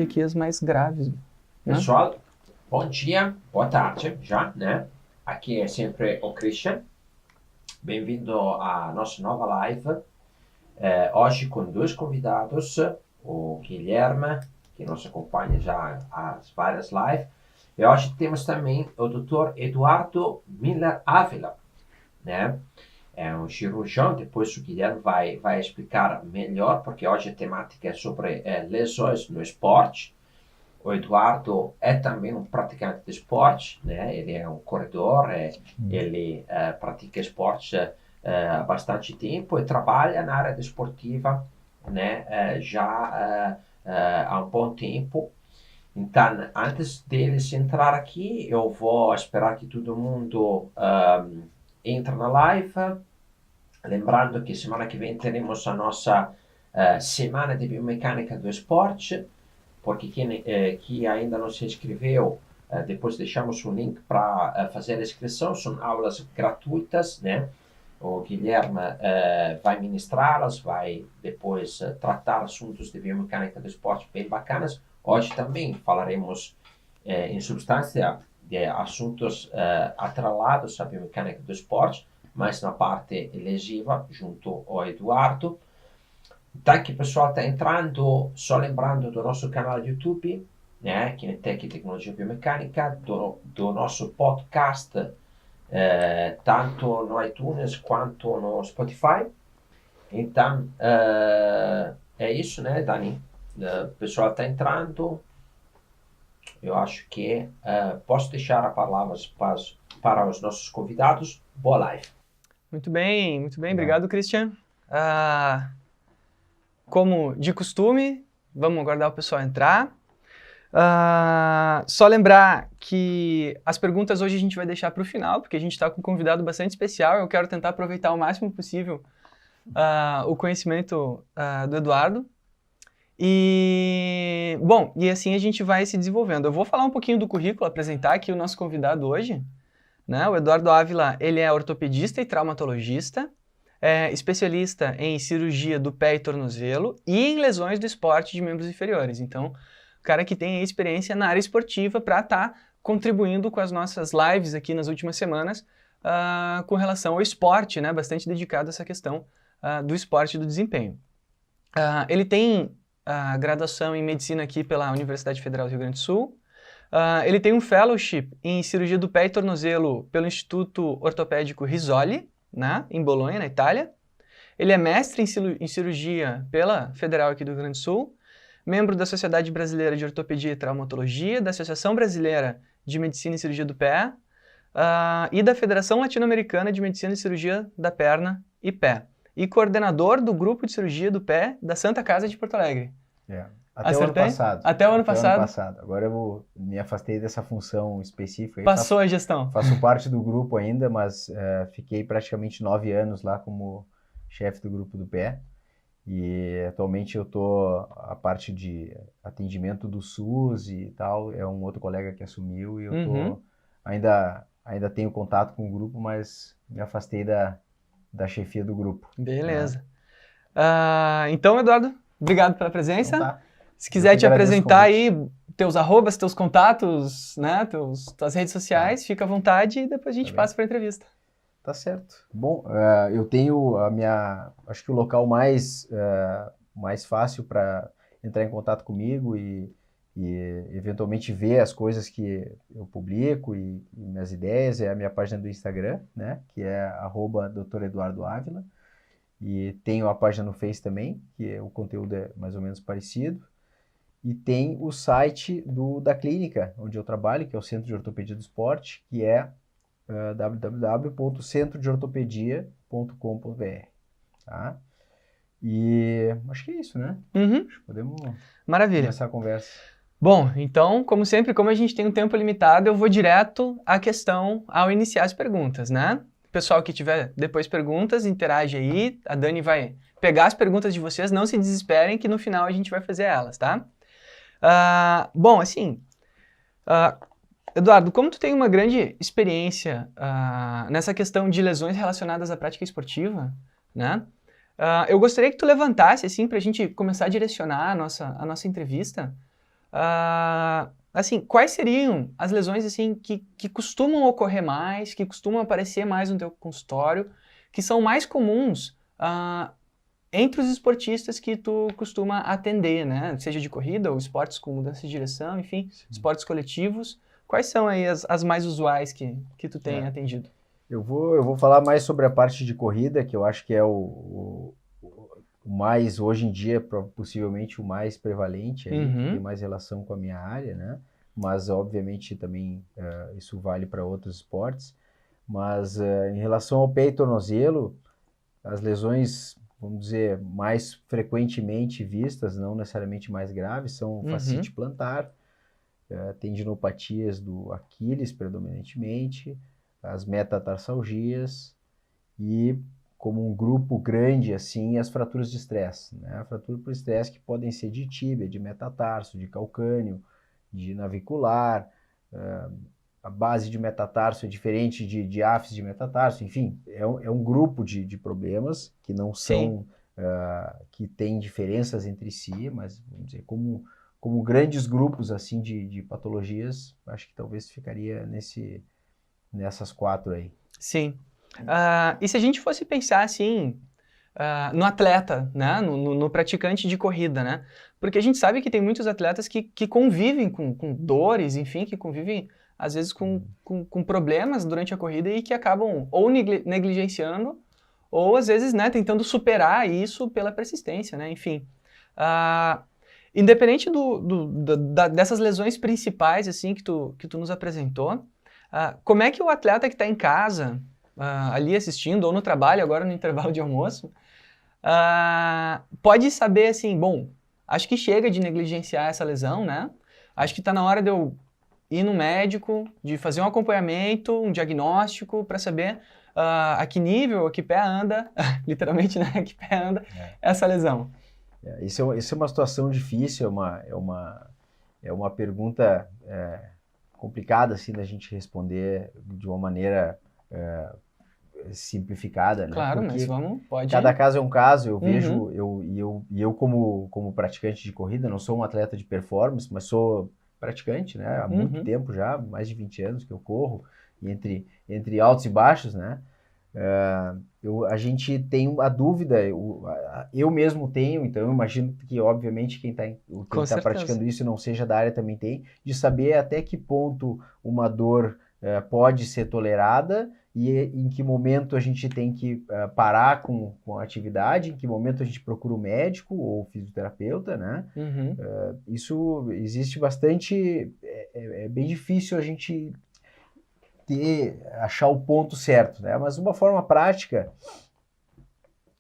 aqui as mais graves. Né? Pessoal, bom dia, boa tarde já, né? Aqui é sempre o Christian. Bem-vindo à nossa nova live. Hoje com dois convidados, o Guilherme, que nos acompanha já às várias lives, e hoje temos também o Dr. Eduardo Miller Ávila, né? É um cirurgião, depois o Guilherme vai explicar melhor, porque hoje a temática é sobre lesões no esporte. O Eduardo é também um praticante de esporte, né? Ele é um corredor, ele pratica esporte há bastante tempo e trabalha na área desportiva, né? Já há um bom tempo. Então, antes deles entrar aqui, eu vou esperar que todo mundo entre na live. Lembrando que semana que vem teremos a nossa semana de biomecânica do esporte, porque quem ainda não se inscreveu, depois deixamos um link para fazer a inscrição. São aulas gratuitas, né? O Guilherme vai ministrá-las, vai depois tratar assuntos de biomecânica do esporte bem bacanas. Hoje também falaremos, em substância, de assuntos atrelados à biomecânica do esporte, mas na parte lesiva, junto ao Eduardo. Então, que o pessoal está entrando, só lembrando do nosso canal do YouTube, né, Kinetec Tecnologia Biomecânica, do nosso podcast, tanto no iTunes quanto no Spotify. Então, é isso, né, Dani? O pessoal está entrando. Eu acho que posso deixar a palavra para os nossos convidados. Boa live. Muito bem. Obrigado, Christian. Como de costume, vamos aguardar o pessoal entrar. Só lembrar que as perguntas hoje a gente vai deixar para o final, porque a gente está com um convidado bastante especial. Eu quero tentar aproveitar o máximo possível o conhecimento do Eduardo. E assim a gente vai se desenvolvendo. Eu vou falar um pouquinho do currículo, apresentar aqui o nosso convidado hoje. Né? O Eduardo Ávila, ele é ortopedista e traumatologista, é especialista em cirurgia do pé e tornozelo e em lesões do esporte de membros inferiores. Então, o cara que tem experiência na área esportiva para estar contribuindo com as nossas lives aqui nas últimas semanas com relação ao esporte, né? Bastante dedicado a essa questão do esporte e do desempenho. Ele tem graduação em medicina aqui pela Universidade Federal do Rio Grande do Sul. Ele tem um fellowship em cirurgia do pé e tornozelo pelo Instituto Ortopédico Rizzoli, né, em Bolonha, na Itália. Ele é mestre em cirurgia pela Federal aqui do Rio Grande do Sul, membro da Sociedade Brasileira de Ortopedia e Traumatologia, da Associação Brasileira de Medicina e Cirurgia do Pé e da Federação Latino-Americana de Medicina e Cirurgia da Perna e Pé. E coordenador do grupo de cirurgia do pé da Santa Casa de Porto Alegre. Até o ano passado. Até o ano passado. Agora eu me afastei dessa função específica. Passou a gestão. Faço parte do grupo ainda, mas fiquei praticamente 9 anos lá como chefe do grupo do pé. E atualmente eu estou a parte de atendimento do SUS e tal. É um outro colega que assumiu e eu tô, ainda tenho contato com o grupo, mas me afastei da chefia do grupo. Beleza. Então, Eduardo, obrigado pela presença. Então tá. Se quiser te apresentar aí, teus arrobas, teus contatos, né, tuas redes sociais, fica à vontade e depois a gente passa para a entrevista. Tá certo. Bom, eu tenho acho que o local mais fácil para entrar em contato comigo e eventualmente ver as coisas que eu publico e minhas ideias é a minha página do Instagram, né, que é @Dr. Eduardo Ávila. E tenho a página no Face também, que o conteúdo é mais ou menos parecido. E tem o site da clínica onde eu trabalho, que é o Centro de Ortopedia do Esporte, que é www.centrodeortopedia.com.br. Tá? E acho que é isso, né? Acho que podemos começar a conversa. Bom, então, como sempre, como a gente tem um tempo limitado, eu vou direto à questão ao iniciar as perguntas, né? Pessoal que tiver depois perguntas, interage aí. A Dani vai pegar as perguntas de vocês, não se desesperem que no final a gente vai fazer elas, tá? Bom, assim, Eduardo, como tu tem uma grande experiência nessa questão de lesões relacionadas à prática esportiva, né? Eu gostaria que tu levantasse, assim, para a gente começar a direcionar a nossa entrevista, Assim, quais seriam as lesões assim que costumam ocorrer mais, que costumam aparecer mais no teu consultório, que são mais comuns entre os esportistas que tu costuma atender, né? Seja de corrida ou esportes com mudança de direção, enfim, esportes coletivos. Quais são aí as mais usuais que tu tem atendido? Eu vou falar mais sobre a parte de corrida, que eu acho que é o mais, hoje em dia, possivelmente o mais prevalente, aí, que tem mais relação com a minha área, né? Mas, obviamente, também isso vale para outros esportes. Mas, em relação ao pé e tornozelo, as lesões, vamos dizer, mais frequentemente vistas, não necessariamente mais graves, são fascite plantar, tendinopatias do Aquiles, predominantemente, as metatarsalgias e, como um grupo grande, assim, as fraturas de estresse, né? A fratura por estresse que podem ser de tíbia, de metatarso, de calcâneo, de navicular, a base de metatarso é diferente de diáfise de metatarso, enfim, é um grupo de problemas que não são, que tem diferenças entre si, mas, vamos dizer, como grandes grupos, assim, de patologias, acho que talvez ficaria nessas 4 aí. Sim. E se a gente fosse pensar assim, no atleta, né? No praticante de corrida, né? Porque a gente sabe que tem muitos atletas que convivem com dores, enfim, que convivem às vezes com problemas durante a corrida e que acabam ou negligenciando ou às vezes, né, tentando superar isso pela persistência, né? Enfim, independente dessas lesões principais assim que tu nos apresentou, como é que o atleta que está em casa, ali assistindo, ou no trabalho, agora no intervalo de almoço, pode saber assim, bom, acho que chega de negligenciar essa lesão, né? Acho que está na hora de eu ir no médico, de fazer um acompanhamento, um diagnóstico, para saber a que nível, a que pé anda, literalmente, né? A que pé anda essa lesão. Isso é uma situação difícil, é uma pergunta complicada assim da gente responder de uma maneira simplificada, né? Claro, porque mas pode... cada caso é um caso. Eu vejo, eu como praticante de corrida, não sou um atleta de performance, mas sou praticante, né? Há muito tempo já, mais de 20 anos que eu corro, e entre altos e baixos, né? A gente tem a dúvida, eu mesmo tenho, então eu imagino que obviamente quem está praticando isso e não seja da área também tem, de saber até que ponto uma dor pode ser tolerada e em que momento a gente tem que parar com a atividade, em que momento a gente procura o médico ou o fisioterapeuta, né? Isso existe bastante, é bem difícil a gente achar o ponto certo, né? Mas uma forma prática,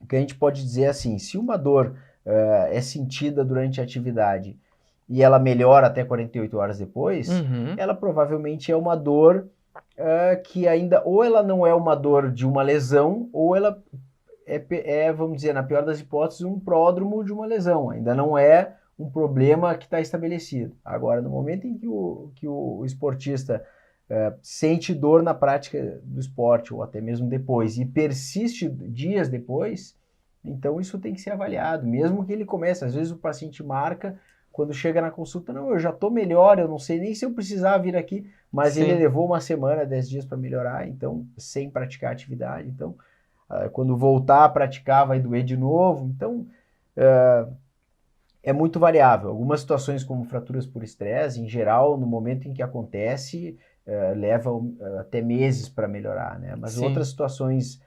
o que a gente pode dizer assim, se uma dor é sentida durante a atividade e ela melhora até 48 horas depois, ela provavelmente é uma dor que ainda, ou ela não é uma dor de uma lesão, ou ela vamos dizer, na pior das hipóteses, um pródromo de uma lesão, ainda não é um problema que está estabelecido. Agora, no momento em que o esportista sente dor na prática do esporte, ou até mesmo depois, e persiste dias depois, então isso tem que ser avaliado, mesmo que ele comece. Às vezes o paciente marca, quando chega na consulta, não, eu já estou melhor, eu não sei nem se eu precisava vir aqui, mas ele levou uma semana, 10 dias para melhorar, então, sem praticar atividade. Então, quando voltar a praticar, vai doer de novo. Então, é muito variável. Algumas situações, como fraturas por estresse, em geral, no momento em que acontece, leva até meses para melhorar, né? Mas outras situações,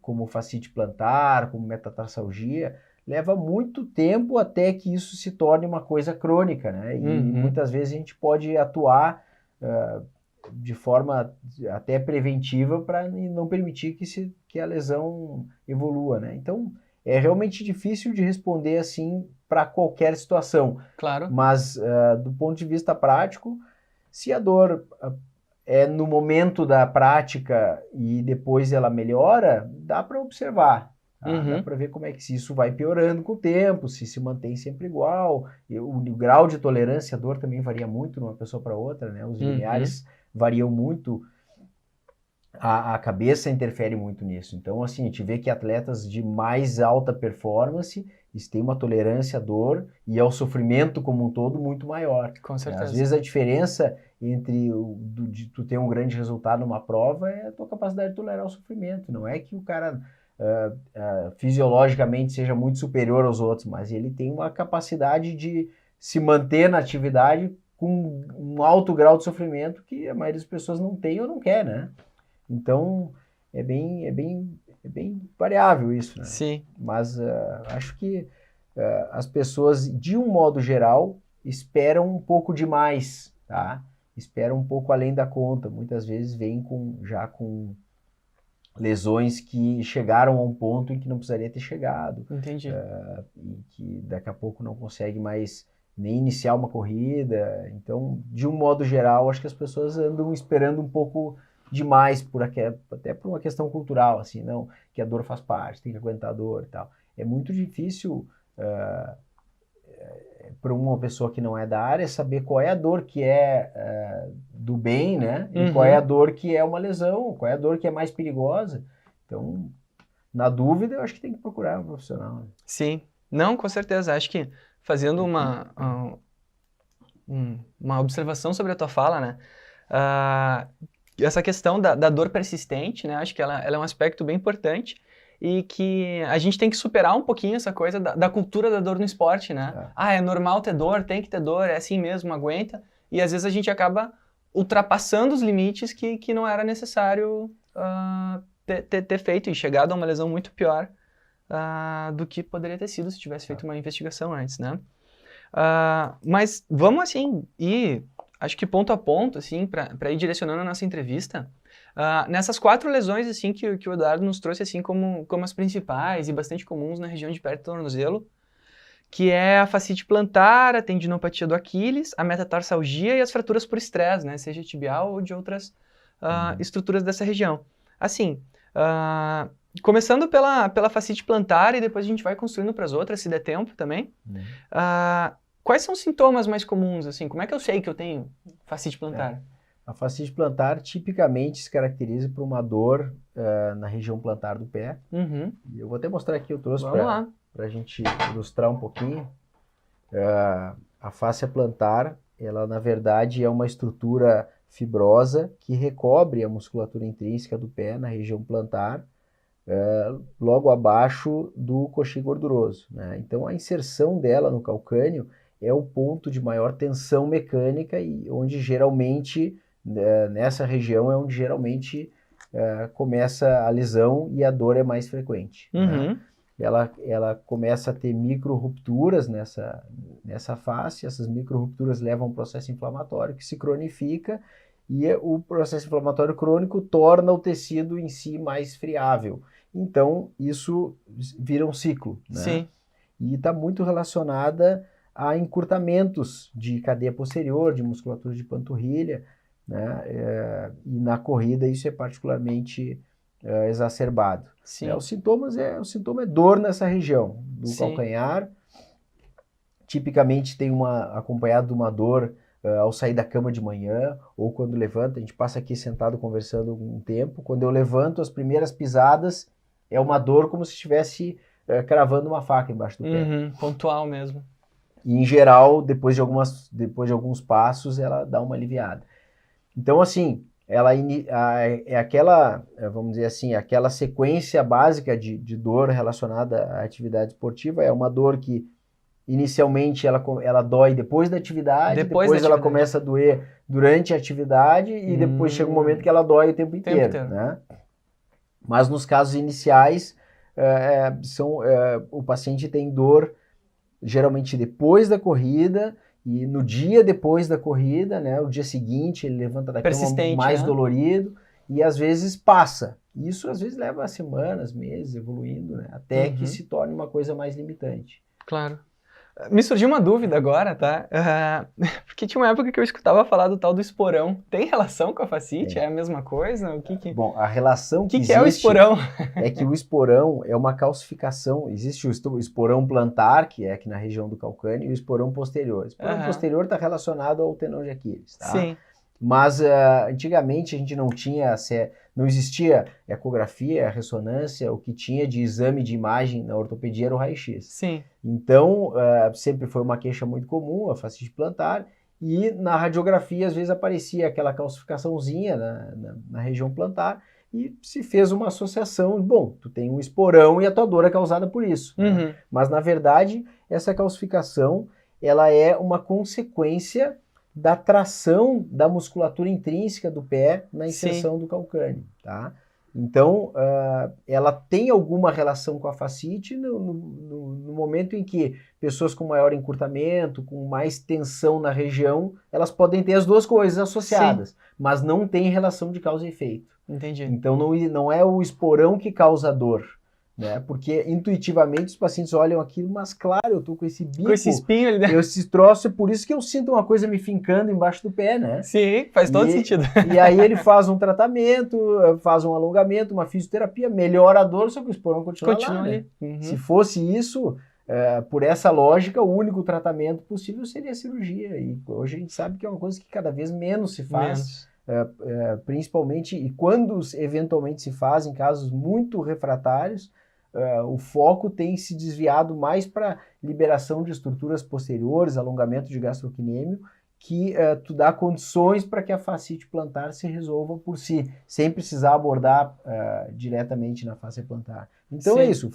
como fascite plantar, como metatarsalgia, leva muito tempo até que isso se torne uma coisa crônica, né? E muitas vezes a gente pode atuar de forma até preventiva para não permitir que a lesão evolua, né? Então, é realmente difícil de responder assim para qualquer situação. Claro. Mas, do ponto de vista prático, se a dor é no momento da prática e depois ela melhora, dá para observar. Dá para ver como é que se isso vai piorando com o tempo, se mantém sempre igual. O grau de tolerância à dor também varia muito de uma pessoa para outra, né? Os limiares variam muito a cabeça interfere muito nisso. Então, assim, a gente vê que atletas de mais alta performance, eles têm uma tolerância à dor e ao sofrimento como um todo muito maior. Com certeza. Às vezes a diferença entre de tu ter um grande resultado numa prova é a tua capacidade de tolerar o sofrimento. Não é que o cara fisiologicamente seja muito superior aos outros, mas ele tem uma capacidade de se manter na atividade com um alto grau de sofrimento que a maioria das pessoas não tem ou não quer, né? Então, é bem variável isso, né? Sim. Mas acho que as pessoas, de um modo geral, esperam um pouco demais, tá? Esperam um pouco além da conta. Muitas vezes vêm já com lesões que chegaram a um ponto em que não precisaria ter chegado. Entendi. E que daqui a pouco não consegue mais nem iniciar uma corrida. Então, de um modo geral, acho que as pessoas andam esperando um pouco demais, até por uma questão cultural, assim, não, que a dor faz parte, tem que aguentar a dor e tal. É muito difícil para uma pessoa que não é da área saber qual é a dor que é do bem, né? E qual é a dor que é uma lesão, qual é a dor que é mais perigosa. Então, na dúvida, eu acho que tem que procurar um profissional. Né? Sim. Não, com certeza. Acho que fazendo uma observação sobre a tua fala, né? Essa questão da dor persistente, né? Acho que ela é um aspecto bem importante e que a gente tem que superar um pouquinho essa coisa da cultura da dor no esporte, né? É normal ter dor, tem que ter dor, é assim mesmo, aguenta. E às vezes a gente acaba ultrapassando os limites que não era necessário ter feito e chegado a uma lesão muito pior do que poderia ter sido se tivesse feito uma investigação antes, né? Mas vamos, assim, ir, acho que ponto a ponto, assim, para ir direcionando a nossa entrevista. Nessas 4 lesões, assim, que o Eduardo nos trouxe, assim, como as principais e bastante comuns na região de perto do tornozelo, que é a fascite plantar, a tendinopatia do Aquiles, a metatarsalgia e as fraturas por estresse, né? Seja tibial ou de outras estruturas dessa região. Assim, começando pela fascite plantar e depois a gente vai construindo para as outras, se der tempo também. Quais são os sintomas mais comuns, assim? Como é que eu sei que eu tenho fascite plantar? A fascite plantar tipicamente se caracteriza por uma dor na região plantar do pé. E eu vou até mostrar aqui, eu trouxe para a gente ilustrar um pouquinho. A fáscia plantar, ela na verdade é uma estrutura fibrosa que recobre a musculatura intrínseca do pé na região plantar, logo abaixo do coxim gorduroso, né? Então a inserção dela no calcâneo é o ponto de maior tensão mecânica e onde geralmente, nessa região é onde geralmente começa a lesão e a dor é mais frequente. Né? Ela começa a ter micro-rupturas nessa face, essas micro-rupturas levam a um processo inflamatório que se cronifica e o processo inflamatório crônico torna o tecido em si mais friável. Então, isso vira um ciclo. Né? Sim. E está muito relacionada a encurtamentos de cadeia posterior, de musculatura de panturrilha, né? E na corrida isso é particularmente exacerbado. Sim. O sintoma é dor nessa região do calcanhar. Tipicamente tem acompanhado de uma dor ao sair da cama de manhã ou quando levanta. A gente passa aqui sentado conversando um tempo. Quando eu levanto, as primeiras pisadas é uma dor como se estivesse cravando uma faca embaixo do pé. Pontual mesmo. E, em geral, depois de alguns passos, ela dá uma aliviada. Então, assim, ela é aquela, vamos dizer assim, aquela sequência básica de dor relacionada à atividade esportiva. É uma dor que, inicialmente, ela dói depois da atividade, depois ela começa a doer durante a atividade e depois chega um momento que ela dói o tempo inteiro. Né? Mas, nos casos iniciais, o paciente tem dor geralmente depois da corrida e no dia depois da corrida, né, o dia seguinte ele levanta da cama mais dolorido e às vezes passa. Isso às vezes leva semanas, meses, evoluindo, né, até que se torne uma coisa mais limitante. Claro. Me surgiu uma dúvida agora, tá? Porque tinha uma época que eu escutava falar do tal do esporão. Tem relação com a fascite? É a mesma coisa? Bom, a relação que existe é o esporão? É que o esporão é uma calcificação. Existe o esporão plantar, que é aqui na região do calcâneo, e o esporão posterior. O esporão posterior está relacionado ao tendão de Aquiles, tá? Sim. Mas antigamente a gente não tinha, não existia ecografia, ressonância, o que tinha de exame de imagem na ortopedia era o raio-x. Sim. Então, sempre foi uma queixa muito comum, a fascite plantar, e na radiografia às vezes aparecia aquela calcificaçãozinha na região plantar, e se fez uma associação, bom, tu tem um esporão e a tua dor é causada por isso. Uhum. Né? Mas na verdade, essa calcificação, ela é uma consequência da tração da musculatura intrínseca do pé na inserção do calcâneo, tá? Então, ela tem alguma relação com a fascite no momento em que pessoas com maior encurtamento, com mais tensão na região, elas podem ter as duas coisas associadas, mas não tem relação de causa e efeito. Entendi. Então, não é o esporão que causa dor, né? Porque intuitivamente os pacientes olham aquilo, mas claro, eu tô com esse bico, com esse espinho ali dentro. Esse troço, é por isso que eu sinto uma coisa me fincando embaixo do pé, né? Sim, faz todo sentido. E aí ele faz um tratamento, faz um alongamento, uma fisioterapia, melhora a dor, só que o esporão continua lá, ali. Né? Uhum. Se fosse isso, por essa lógica, o único tratamento possível seria a cirurgia. E hoje a gente sabe que é uma coisa que cada vez menos se faz. Principalmente, e quando eventualmente se faz em casos muito refratários, o foco tem se desviado mais para liberação de estruturas posteriores, alongamento de gastrocnêmio, que tu dá condições para que a fascite plantar se resolva por si, sem precisar abordar diretamente na face plantar. Então é isso,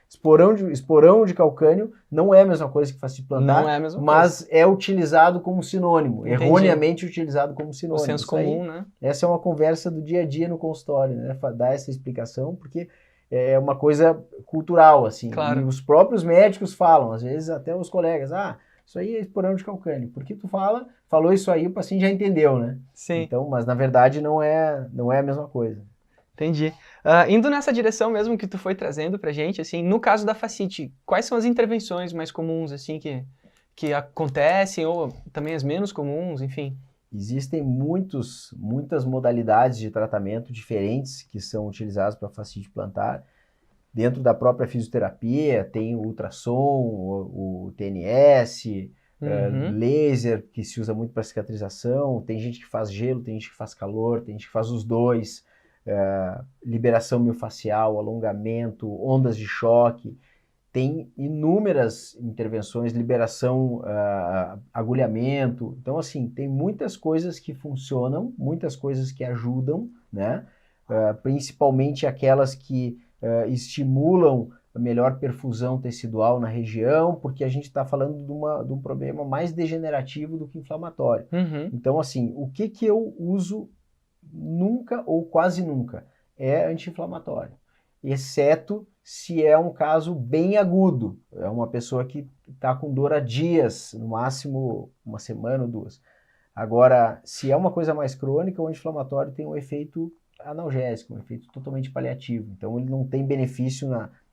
esporão de calcânio não é a mesma coisa que fascite plantar, não é a mesma mas coisa. É utilizado como sinônimo, Entendi. Erroneamente utilizado como sinônimo. O senso comum, né? Essa é uma conversa do dia a dia no consultório, né? Dar essa explicação, porque é uma coisa cultural, assim. Claro. E os próprios médicos falam, às vezes até os colegas, isso aí é esporão de calcânio. Porque tu falou isso aí, o paciente já entendeu, né? Sim. Então, mas na verdade não é a mesma coisa. Entendi. Indo nessa direção mesmo que tu foi trazendo pra gente, assim, no caso da fascite, quais são as intervenções mais comuns, assim, que acontecem, ou também as menos comuns, enfim? Existem muitas modalidades de tratamento diferentes que são utilizadas para fascite plantar. Dentro da própria fisioterapia, tem o ultrassom, o TNS, laser, que se usa muito para cicatrização. Tem gente que faz gelo, tem gente que faz calor, tem gente que faz os dois. Liberação miofascial, alongamento, ondas de choque. Tem inúmeras intervenções, liberação, agulhamento. Então, assim, tem muitas coisas que funcionam, muitas coisas que ajudam, né? Principalmente aquelas que estimulam a melhor perfusão tecidual na região, porque a gente está falando de um problema mais degenerativo do que inflamatório. Uhum. Então, assim, o que eu uso nunca ou quase nunca é anti-inflamatório, exceto se é um caso bem agudo, é uma pessoa que está com dor há dias, no máximo uma semana ou duas. Agora, se é uma coisa mais crônica, o anti-inflamatório tem um efeito analgésico, um efeito totalmente paliativo, então ele não tem benefício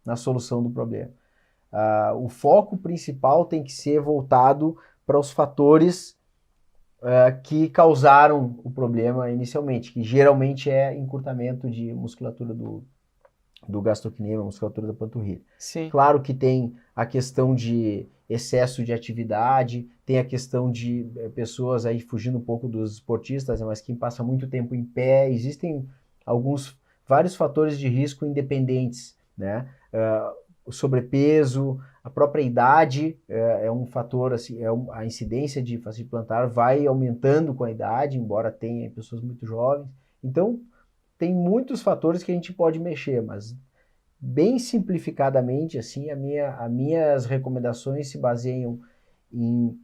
na solução do problema. O foco principal tem que ser voltado para os fatores que causaram o problema inicialmente, que geralmente é encurtamento de musculatura do gastrocnêmio, musculatura da panturrilha. Sim. Claro que tem a questão de excesso de atividade, tem a questão de pessoas aí fugindo um pouco dos esportistas, mas quem passa muito tempo em pé, existem vários fatores de risco independentes, né? O sobrepeso, a própria idade é um fator, assim, a incidência de fascite plantar vai aumentando com a idade, embora tenha pessoas muito jovens. Então, tem muitos fatores que a gente pode mexer, mas bem simplificadamente, assim, as minhas recomendações se baseiam em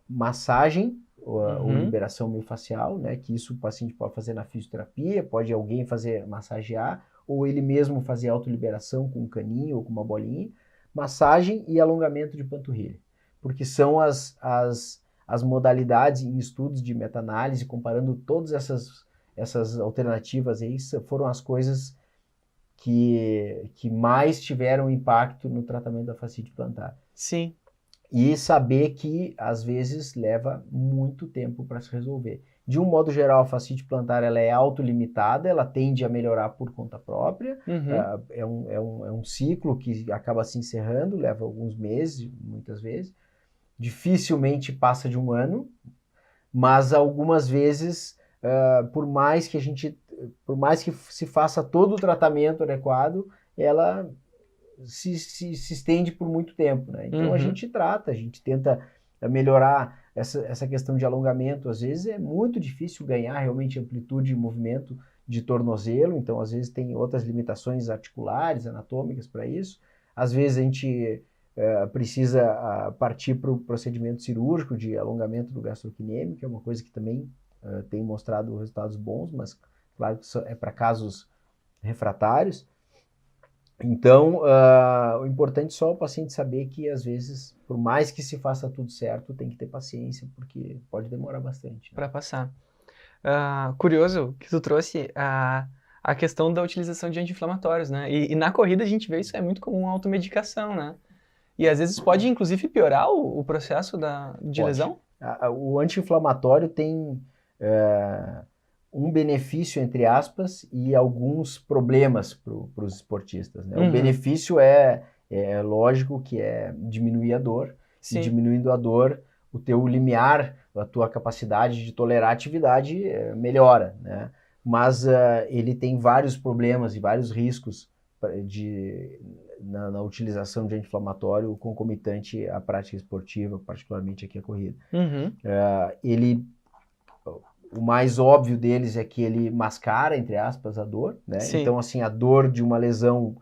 massagem ou liberação miofascial, né, que isso o paciente pode fazer na fisioterapia, pode alguém massagear, ou ele mesmo fazer autoliberação com um caninho ou com uma bolinha, massagem e alongamento de panturrilha, porque são as modalidades em estudos de meta-análise, comparando todas essas alternativas aí, foram as coisas que mais tiveram impacto no tratamento da fascite plantar. Sim. E saber que, às vezes, leva muito tempo para se resolver. De um modo geral, a fascite plantar ela é autolimitada, ela tende a melhorar por conta própria. É um ciclo que acaba se encerrando, leva alguns meses, muitas vezes. Dificilmente passa de um ano, mas algumas vezes, por mais que se faça todo o tratamento adequado, ela se estende por muito tempo, né? Então a gente trata, a gente tenta melhorar essa questão de alongamento. Às vezes é muito difícil ganhar realmente amplitude de movimento de tornozelo, então às vezes tem outras limitações articulares, anatômicas para isso. Às vezes a gente precisa partir para o procedimento cirúrgico de alongamento do gastrocnêmio, que é uma coisa que também tem mostrado resultados bons, mas claro que é para casos refratários. Então, o importante é só o paciente saber que, às vezes, por mais que se faça tudo certo, tem que ter paciência, porque pode demorar bastante. Né? Para passar. Curioso que tu trouxe a questão da utilização de anti-inflamatórios, né? E na corrida a gente vê isso, é muito comum, a automedicação, né? E às vezes pode, inclusive, piorar o processo de lesão? O anti-inflamatório tem um benefício, entre aspas, e alguns problemas para os esportistas. Né? O benefício é lógico que é diminuir a dor. Sim. E diminuindo a dor, o teu limiar, a tua capacidade de tolerar a atividade melhora. Né? Mas ele tem vários problemas e vários riscos na utilização de anti-inflamatório concomitante à prática esportiva, particularmente aqui a corrida. O mais óbvio deles é que ele mascara, entre aspas, a dor, né? Então, assim, a dor de uma lesão,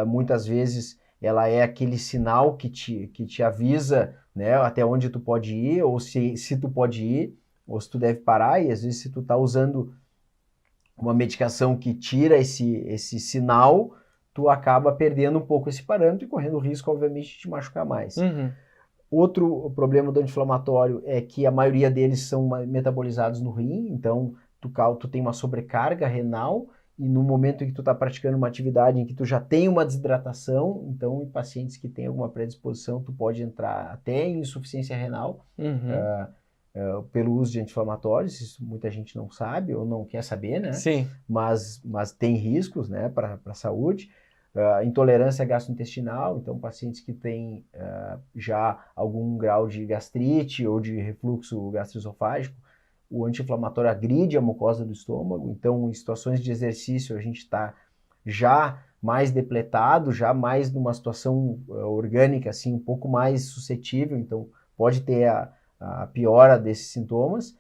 muitas vezes, ela é aquele sinal que te avisa, né, até onde tu pode ir, ou se tu pode ir, ou se tu deve parar, e às vezes se tu tá usando uma medicação que tira esse sinal, tu acaba perdendo um pouco esse parâmetro e correndo o risco, obviamente, de te machucar mais. Outro problema do anti-inflamatório é que a maioria deles são metabolizados no rim, então tu tem uma sobrecarga renal e no momento em que tu está praticando uma atividade em que tu já tem uma desidratação, então em pacientes que têm alguma predisposição, tu pode entrar até em insuficiência renal pelo uso de anti-inflamatórios. Isso muita gente não sabe ou não quer saber, né? Sim. Mas tem riscos, né, para a saúde. Intolerância gastrointestinal, então pacientes que têm já algum grau de gastrite ou de refluxo gastroesofágico, o anti-inflamatório agride a mucosa do estômago, então em situações de exercício a gente está já mais depletado, já mais numa situação orgânica, assim, um pouco mais suscetível, então pode ter a piora desses sintomas.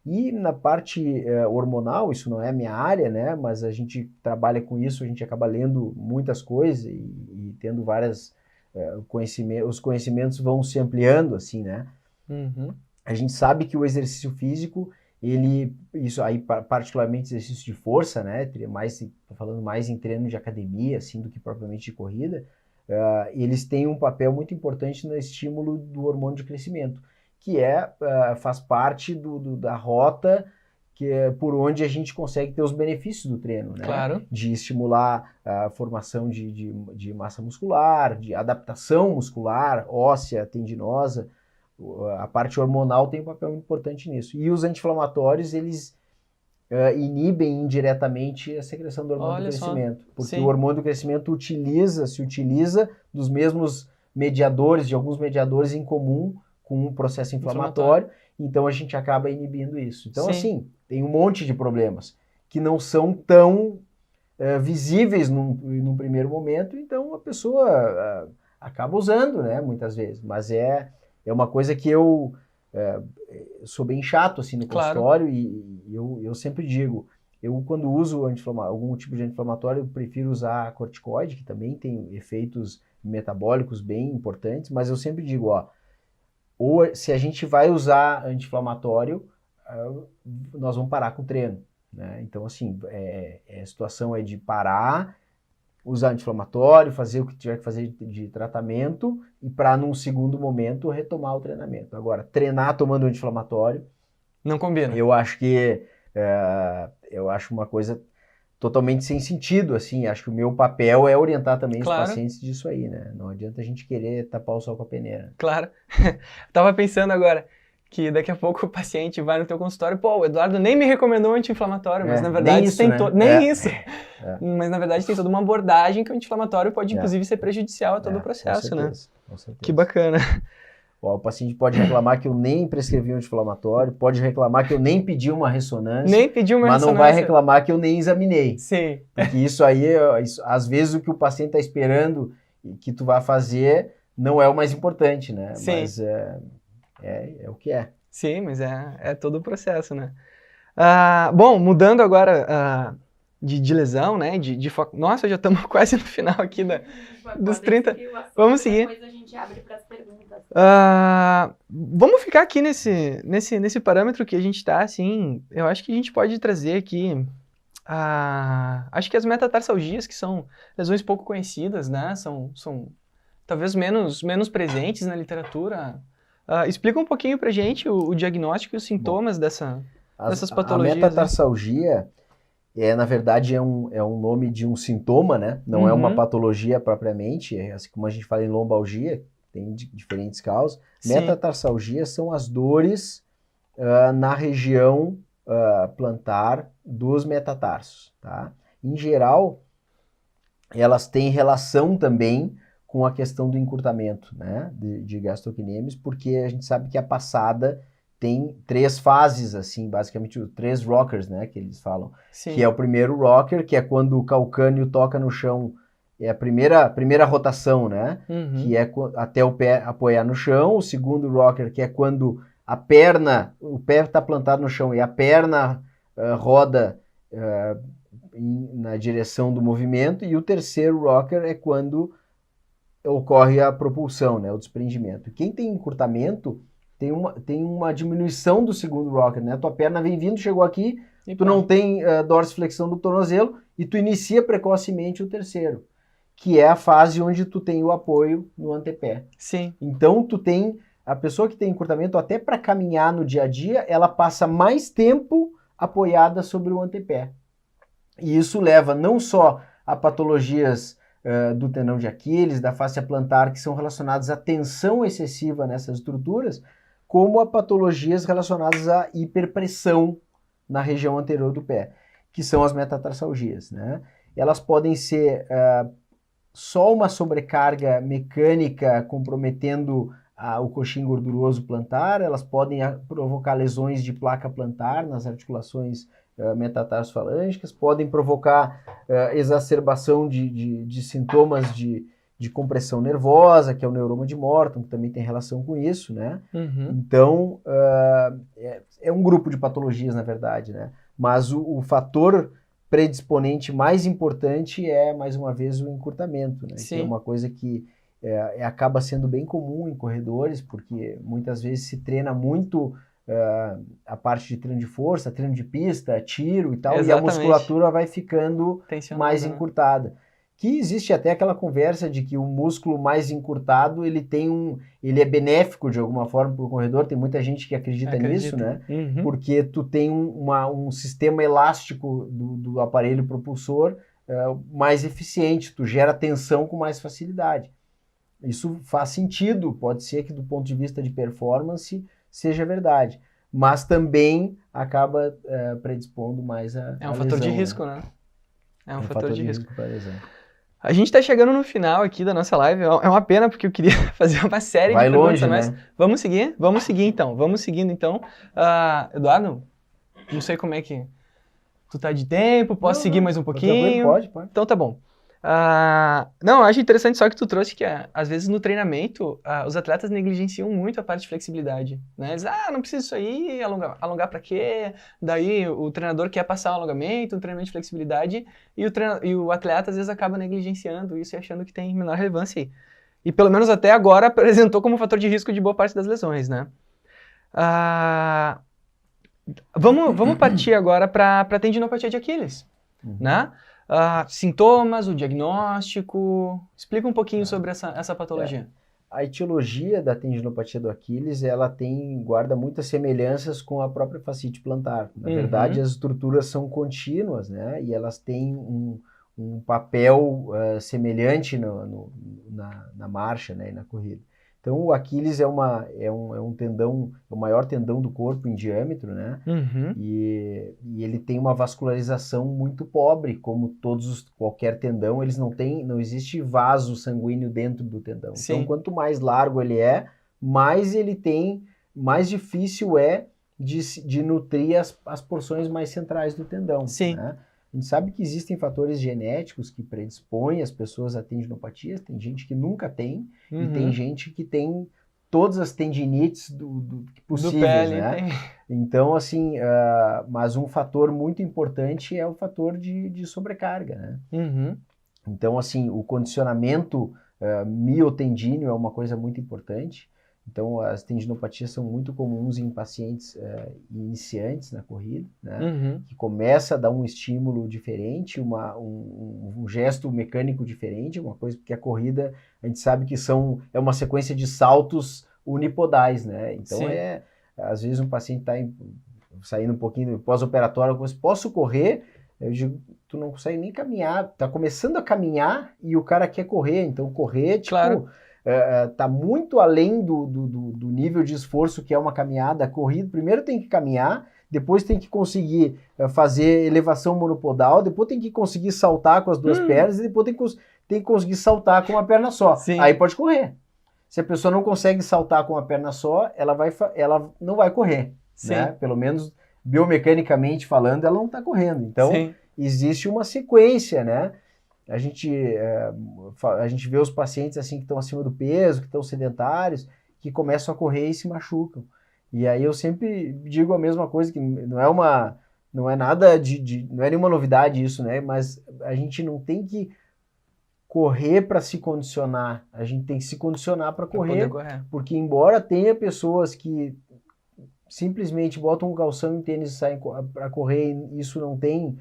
E na parte hormonal, isso não é a minha área, né? Mas a gente trabalha com isso, a gente acaba lendo muitas coisas e tendo várias conhecimentos, os conhecimentos vão se ampliando, assim, né? A gente sabe que o exercício físico, isso aí particularmente exercício de força, né? Tô falando mais em treino de academia, assim, do que propriamente de corrida, eles têm um papel muito importante no estímulo do hormônio de crescimento, que faz parte da rota por onde a gente consegue ter os benefícios do treino, né? Claro. De estimular a formação de massa muscular, de adaptação muscular, óssea, tendinosa. A parte hormonal tem um papel importante nisso. E os anti-inflamatórios, eles inibem indiretamente a secreção do hormônio do crescimento. Porque o hormônio do crescimento se utiliza dos mesmos mediadores, de alguns mediadores em comum, com um processo inflamatório, então a gente acaba inibindo isso. Então, assim, tem um monte de problemas que não são tão visíveis num primeiro momento, então a pessoa acaba usando, né, muitas vezes. Mas é uma coisa que eu sou bem chato, assim, no consultório, e eu sempre digo, eu quando uso algum tipo de anti-inflamatório, eu prefiro usar corticoide, que também tem efeitos metabólicos bem importantes, mas eu sempre digo, ou se a gente vai usar anti-inflamatório, nós vamos parar com o treino, né? Então, assim, a situação é de parar, usar anti-inflamatório, fazer o que tiver que fazer de tratamento e para, num segundo momento, retomar o treinamento. Agora, treinar tomando anti-inflamatório... Não combina. Eu acho uma coisa totalmente sem sentido, assim. Acho que o meu papel é orientar também os pacientes disso aí, né? Não adianta a gente querer tapar o sol com a peneira. Claro. Tava pensando agora que daqui a pouco o paciente vai no teu consultório, o Eduardo nem me recomendou anti-inflamatório, mas na verdade nem isso, tem né? Nem isso. Mas na verdade tem toda uma abordagem que o anti-inflamatório pode inclusive ser prejudicial a todo o processo, com certeza, né? Com certeza. Que bacana. O paciente pode reclamar que eu nem prescrevi um anti-inflamatório, pode reclamar que eu nem pedi uma ressonância, Nem pediu uma mas não vai reclamar que eu nem examinei. Sim. Porque isso aí, às vezes o que o paciente está esperando que tu vai fazer não é o mais importante, né? Sim. Mas é o que é. Sim, mas é todo o processo, né? Bom, mudando agora de lesão, né? De foco. Nossa, já estamos quase no final aqui dos 30. Vamos seguir. Depois a gente abre para as perguntas. Vamos ficar aqui nesse parâmetro que a gente está, assim. Eu acho que a gente pode trazer aqui. Acho que as metatarsalgias, que são lesões pouco conhecidas, né? São talvez menos presentes na literatura. Explica um pouquinho pra gente o diagnóstico e os sintomas dessas patologias. A metatarsalgia, na verdade, é um nome de um sintoma, né? Não é uma patologia propriamente, assim como a gente fala em lombalgia, tem diferentes causas. Sim. Metatarsalgia são as dores na região plantar dos metatarsos, tá? Em geral, elas têm relação também com a questão do encurtamento, né, de gastrocnêmios, porque a gente sabe que a passada tem 3 fases, assim, basicamente 3 rockers, né, que eles falam. Sim. Que é o primeiro rocker, que é quando o calcâneo toca no chão, é a primeira rotação, né, que é até o pé apoiar no chão. O segundo rocker, que é quando o pé está plantado no chão e a perna roda na direção do movimento. E o terceiro rocker é quando ocorre a propulsão, né, o desprendimento. Quem tem encurtamento tem uma diminuição do segundo rocker, né? Tua perna vem vindo, chegou aqui, tu não tem dorsiflexão do tornozelo e tu inicia precocemente o terceiro, que é a fase onde tu tem o apoio no antepé. Sim. Então a pessoa que tem encurtamento, até para caminhar no dia a dia, ela passa mais tempo apoiada sobre o antepé. E isso leva não só a patologias do tendão de Aquiles, da fáscia plantar, que são relacionadas à tensão excessiva nessas estruturas, como a patologias relacionadas à hiperpressão na região anterior do pé, que são as metatarsalgias, né? Elas podem ser só uma sobrecarga mecânica comprometendo o coxim gorduroso plantar, elas podem provocar lesões de placa plantar nas articulações metatarso-falângicas, podem provocar exacerbação de sintomas de compressão nervosa, que é o neuroma de Morton, que também tem relação com isso, né? Uhum. Então, é um grupo de patologias, na verdade, né? Mas o fator predisponente mais importante é, mais uma vez, o encurtamento, né? Que é uma coisa que acaba sendo bem comum em corredores, porque muitas vezes se treina muito a parte de treino de força, treino de pista, tiro e tal, Exatamente. E a musculatura vai ficando mais né? encurtada. Que existe até aquela conversa de que o músculo mais encurtado, ele é benéfico de alguma forma para o corredor, tem muita gente que acredita nisso, né? Uhum. Porque tu tem um sistema elástico do aparelho propulsor mais eficiente, tu gera tensão com mais facilidade. Isso faz sentido, pode ser que do ponto de vista de performance seja verdade, mas também acaba predispondo mais a É um fator lesão, de risco, né? É um fator de risco. Para lesão. A gente tá chegando no final aqui da nossa live, é uma pena porque eu queria fazer uma série de perguntas, longe, mas né? vamos seguir então, vamos seguindo então. Eduardo, não sei como é que tu tá de tempo, posso seguir mais um pouquinho? Pode. Então tá bom. Não, eu acho interessante só que tu trouxe que às vezes no treinamento os atletas negligenciam muito a parte de flexibilidade, né? Eles, não precisa disso aí, alongar pra quê? Daí o treinador quer passar um alongamento, um treinamento de flexibilidade e o atleta às vezes acaba negligenciando isso e achando que tem menor relevância aí. E pelo menos até agora apresentou como fator de risco de boa parte das lesões, né? Vamos partir agora para tendinopatia de Aquiles, né? Sintomas, o diagnóstico. Explica um pouquinho sobre essa patologia. A etiologia da tendinopatia do Aquiles, ela guarda muitas semelhanças com a própria fascite plantar. Na verdade, as estruturas são contínuas, né? E elas têm um papel semelhante na marcha, né? E na corrida. Então, o Aquiles é um tendão, é o maior tendão do corpo em diâmetro, né? Uhum. E ele tem uma vascularização muito pobre, como qualquer tendão, não existe vaso sanguíneo dentro do tendão. Sim. Então, quanto mais largo ele é, mais mais difícil é de nutrir as porções mais centrais do tendão. Sim. Né? A gente sabe que existem fatores genéticos que predispõem as pessoas a tendinopatias, tem gente que nunca tem, e tem gente que tem todas as tendinites possíveis, né? Tem. Então, assim, mas um fator muito importante é o fator de sobrecarga, né? Então, assim, o condicionamento miotendíneo é uma coisa muito importante. Então, as tendinopatias são muito comuns em pacientes iniciantes na corrida, né? Que começa a dar um estímulo diferente, um gesto mecânico diferente, uma coisa, porque a corrida, a gente sabe que é uma sequência de saltos unipodais, né? Então, às vezes um paciente está saindo um pouquinho pós-operatório, posso correr? Eu digo, tu não consegue nem caminhar, tá começando a caminhar e o cara quer correr, então correr, tipo... Claro. Tá muito além do nível de esforço que é uma caminhada. A corrida, primeiro tem que caminhar, depois tem que conseguir fazer elevação monopodal, depois tem que conseguir saltar com as duas pernas e depois tem que conseguir saltar com uma perna só. Sim. Aí pode correr. Se a pessoa não consegue saltar com uma perna só, ela não vai correr. Né? Pelo menos biomecanicamente falando, ela não está correndo. Então, existe uma sequência, né? A gente vê os pacientes assim que estão acima do peso, que estão sedentários, que começam a correr e se machucam. E aí eu sempre digo a mesma coisa, que não é nada não é nenhuma novidade isso, né? Mas a gente não tem que correr para se condicionar, a gente tem que se condicionar para correr, porque embora tenha pessoas que simplesmente botam um calção em tênis e saem para correr e isso não tem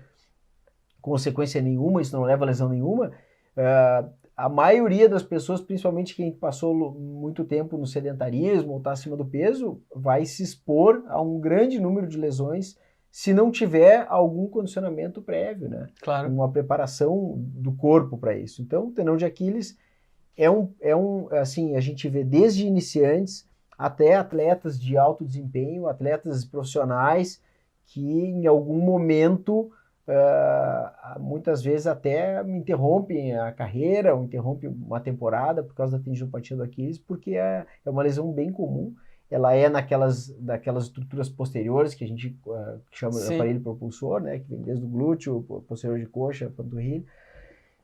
consequência nenhuma, isso não leva a lesão nenhuma, a maioria das pessoas, principalmente quem passou muito tempo no sedentarismo ou está acima do peso, vai se expor a um grande número de lesões se não tiver algum condicionamento prévio, né? Claro. Uma preparação do corpo para isso. Então, o tendão de Aquiles assim, a gente vê desde iniciantes até atletas de alto desempenho, atletas profissionais que em algum momento muitas vezes até interrompem a carreira ou interrompem uma temporada por causa da tendinopatia do Aquiles, porque é uma lesão bem comum. Ela é daquelas estruturas posteriores que a gente chama de aparelho propulsor, né, que vem desde o glúteo, posterior de coxa, panturrilha,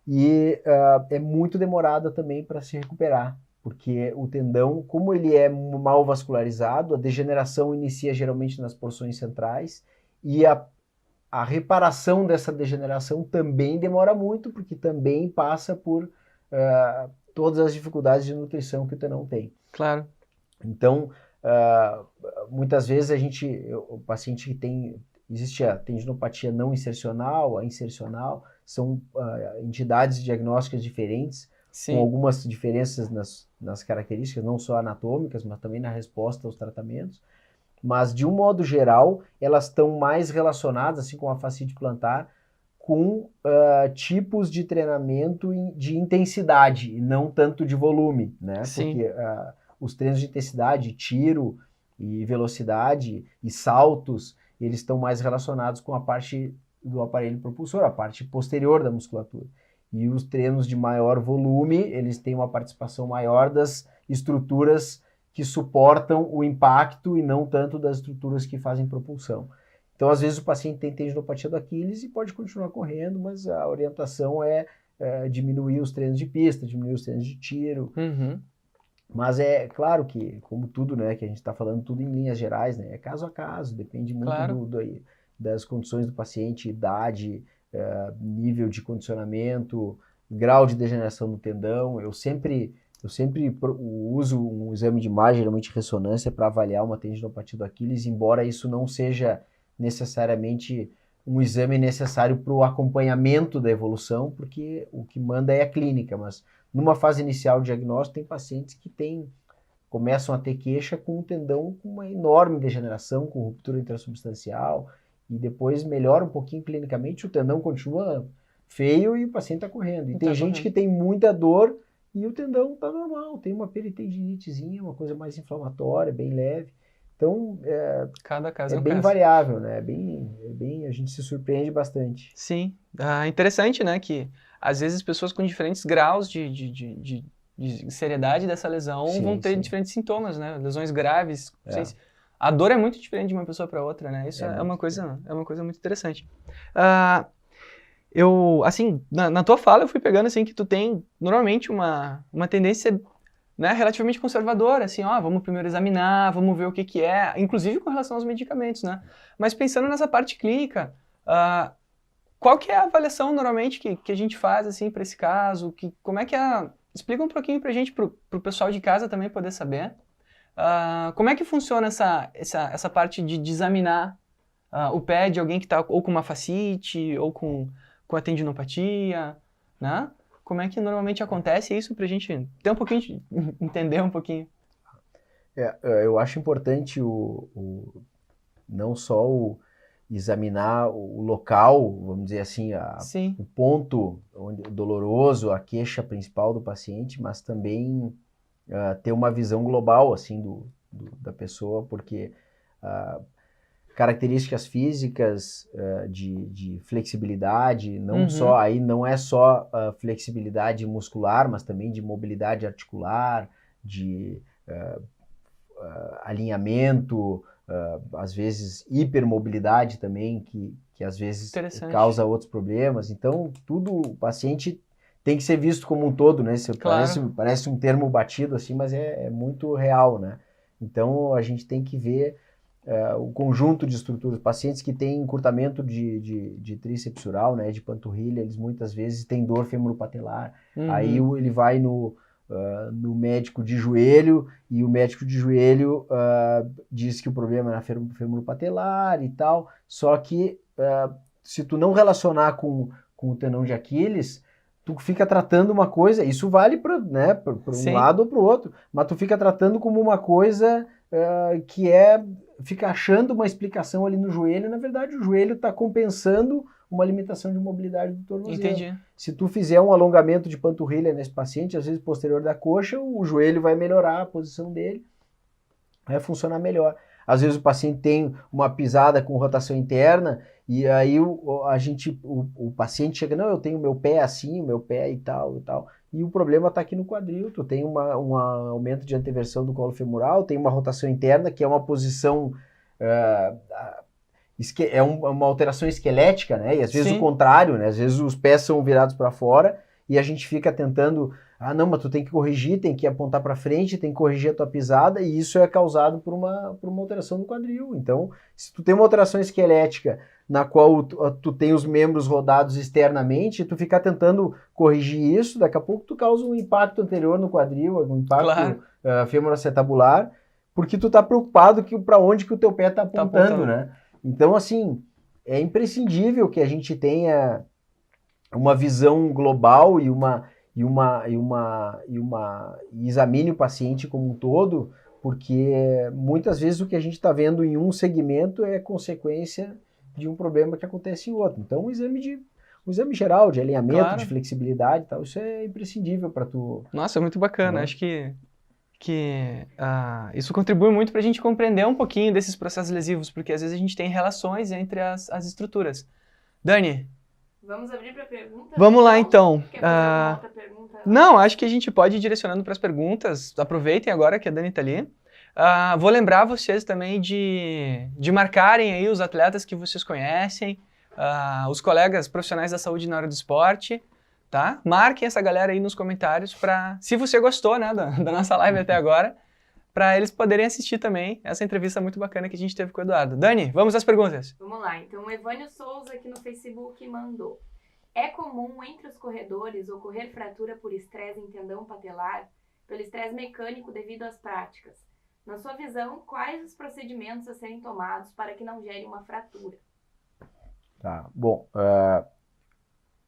e é muito demorada também para se recuperar, porque o tendão, como ele é mal vascularizado, a degeneração inicia geralmente nas porções centrais e a reparação dessa degeneração também demora muito, porque também passa por todas as dificuldades de nutrição que o tendão tem. Claro. Então, muitas vezes o paciente que existe a tendinopatia não insercional, a insercional, são entidades diagnósticas diferentes, com algumas diferenças nas características, não só anatômicas, mas também na resposta aos tratamentos. Mas, de um modo geral, elas estão mais relacionadas, assim como a fascite plantar, com tipos de treinamento de intensidade, e não tanto de volume, né? Porque os treinos de intensidade, tiro e velocidade e saltos, eles estão mais relacionados com a parte do aparelho propulsor, a parte posterior da musculatura. E os treinos de maior volume, eles têm uma participação maior das estruturas que suportam o impacto e não tanto das estruturas que fazem propulsão. Então, às vezes, o paciente tem tendinopatia do Aquiles e pode continuar correndo, mas a orientação é diminuir os treinos de pista, diminuir os treinos de tiro. Mas é claro que, como tudo, né, que a gente está falando tudo em linhas gerais, né, é caso a caso, depende muito das condições do paciente, idade, nível de condicionamento, grau de degeneração do tendão. Eu sempre uso um exame de imagem, geralmente ressonância, para avaliar uma tendinopatia do Aquiles, embora isso não seja necessariamente um exame necessário para o acompanhamento da evolução, porque o que manda é a clínica, mas numa fase inicial de diagnóstico tem pacientes que começam a ter queixa com o tendão com uma enorme degeneração, com ruptura intrasubstancial, e depois melhora um pouquinho clinicamente, o tendão continua feio e o paciente está correndo. E tem gente que tem muita dor e o tendão está normal, tem uma peritendinitezinha, uma coisa mais inflamatória, bem leve. Então, cada caso é bem variável, né? A gente se surpreende bastante. Sim, interessante, né, que às vezes pessoas com diferentes graus de de seriedade dessa lesão Sim, vão ter sim. diferentes sintomas, né? Lesões graves. É. A dor é muito diferente de uma pessoa para outra, né? Isso é uma coisa muito interessante. Assim, na tua fala eu fui pegando, assim, que tu tem, normalmente, uma tendência, né, relativamente conservadora, assim, vamos primeiro examinar, vamos ver o que é, inclusive com relação aos medicamentos, né? Mas pensando nessa parte clínica, qual que é a avaliação, normalmente, que a gente faz, assim, para esse caso? Como é que explica um pouquinho pra gente, pro pessoal de casa também poder saber. Como é que funciona essa parte de examinar o pé de alguém que está ou com uma fascite, ou com a tendinopatia, né? Como é que normalmente acontece isso pra gente ter um pouquinho, entender um pouquinho? Eu acho importante não só examinar o local, vamos dizer assim, Sim. o ponto doloroso, a queixa principal do paciente, mas também ter uma visão global assim da pessoa, porque características físicas de flexibilidade, não é só flexibilidade muscular, mas também de mobilidade articular, de alinhamento, às vezes hipermobilidade também, que às vezes causa outros problemas. Então, o paciente tem que ser visto como um todo, né? Parece um termo batido assim, mas é muito real, né? Então, a gente tem que ver o conjunto de estruturas. Pacientes que têm encurtamento de tríceps ural, né, de panturrilha, eles muitas vezes têm dor femoropatelar. Aí ele vai no médico de joelho, e o médico de joelho diz que o problema é na femoropatelar e tal, só que se tu não relacionar com o tendão de Aquiles, tu fica tratando uma coisa, isso vale para um lado ou para o outro, mas tu fica tratando como uma coisa que fica achando uma explicação ali no joelho, e na verdade o joelho está compensando uma limitação de mobilidade do tornozelo. Entendi. Se tu fizer um alongamento de panturrilha nesse paciente, às vezes posterior da coxa, o joelho vai melhorar a posição dele, vai funcionar melhor. Às vezes o paciente tem uma pisada com rotação interna, e aí o paciente chega, não, eu tenho meu pé assim, meu pé e tal, e o problema está aqui no quadril, tu tem um aumento de anteversão do colo femoral, tem uma rotação interna, que é uma posição, uma alteração esquelética, né, e às vezes o contrário, né, às vezes os pés são virados para fora, e a gente fica tentando, não, mas tu tem que corrigir, tem que apontar para frente, tem que corrigir a tua pisada, e isso é causado por uma alteração no quadril. Então, se tu tem uma alteração esquelética na qual tu tem os membros rodados externamente, tu ficar tentando corrigir isso, daqui a pouco tu causa um impacto anterior no quadril, um impacto femoroacetabular, porque tu tá preocupado para onde que o teu pé tá apontando, né? Então, assim, é imprescindível que a gente tenha uma visão global e examine o paciente como um todo, porque muitas vezes o que a gente está vendo em um segmento é consequência de um problema que acontece em outro. Então, um exame geral de alinhamento, de flexibilidade e tal, isso é imprescindível para tu... Nossa, é muito bacana. Acho que isso contribui muito para a gente compreender um pouquinho desses processos lesivos, porque às vezes a gente tem relações entre as estruturas. Dani? Vamos abrir para perguntas? Vamos lá, então. Quer fazer alguma outra pergunta? Não, acho que a gente pode ir direcionando para as perguntas. Aproveitem agora que a Dani está ali. Vou lembrar vocês também de marcarem aí os atletas que vocês conhecem, os colegas profissionais da saúde na área do esporte, tá? Marquem essa galera aí nos comentários se você gostou, né, da nossa live até agora, para eles poderem assistir também essa entrevista muito bacana que a gente teve com o Eduardo. Dani, vamos às perguntas. Vamos lá, então o Evânio Souza aqui no Facebook mandou. É comum entre os corredores ocorrer fratura por estresse em tendão patelar, pelo estresse mecânico devido às práticas? Na sua visão, quais os procedimentos a serem tomados para que não gere uma fratura? Tá, bom,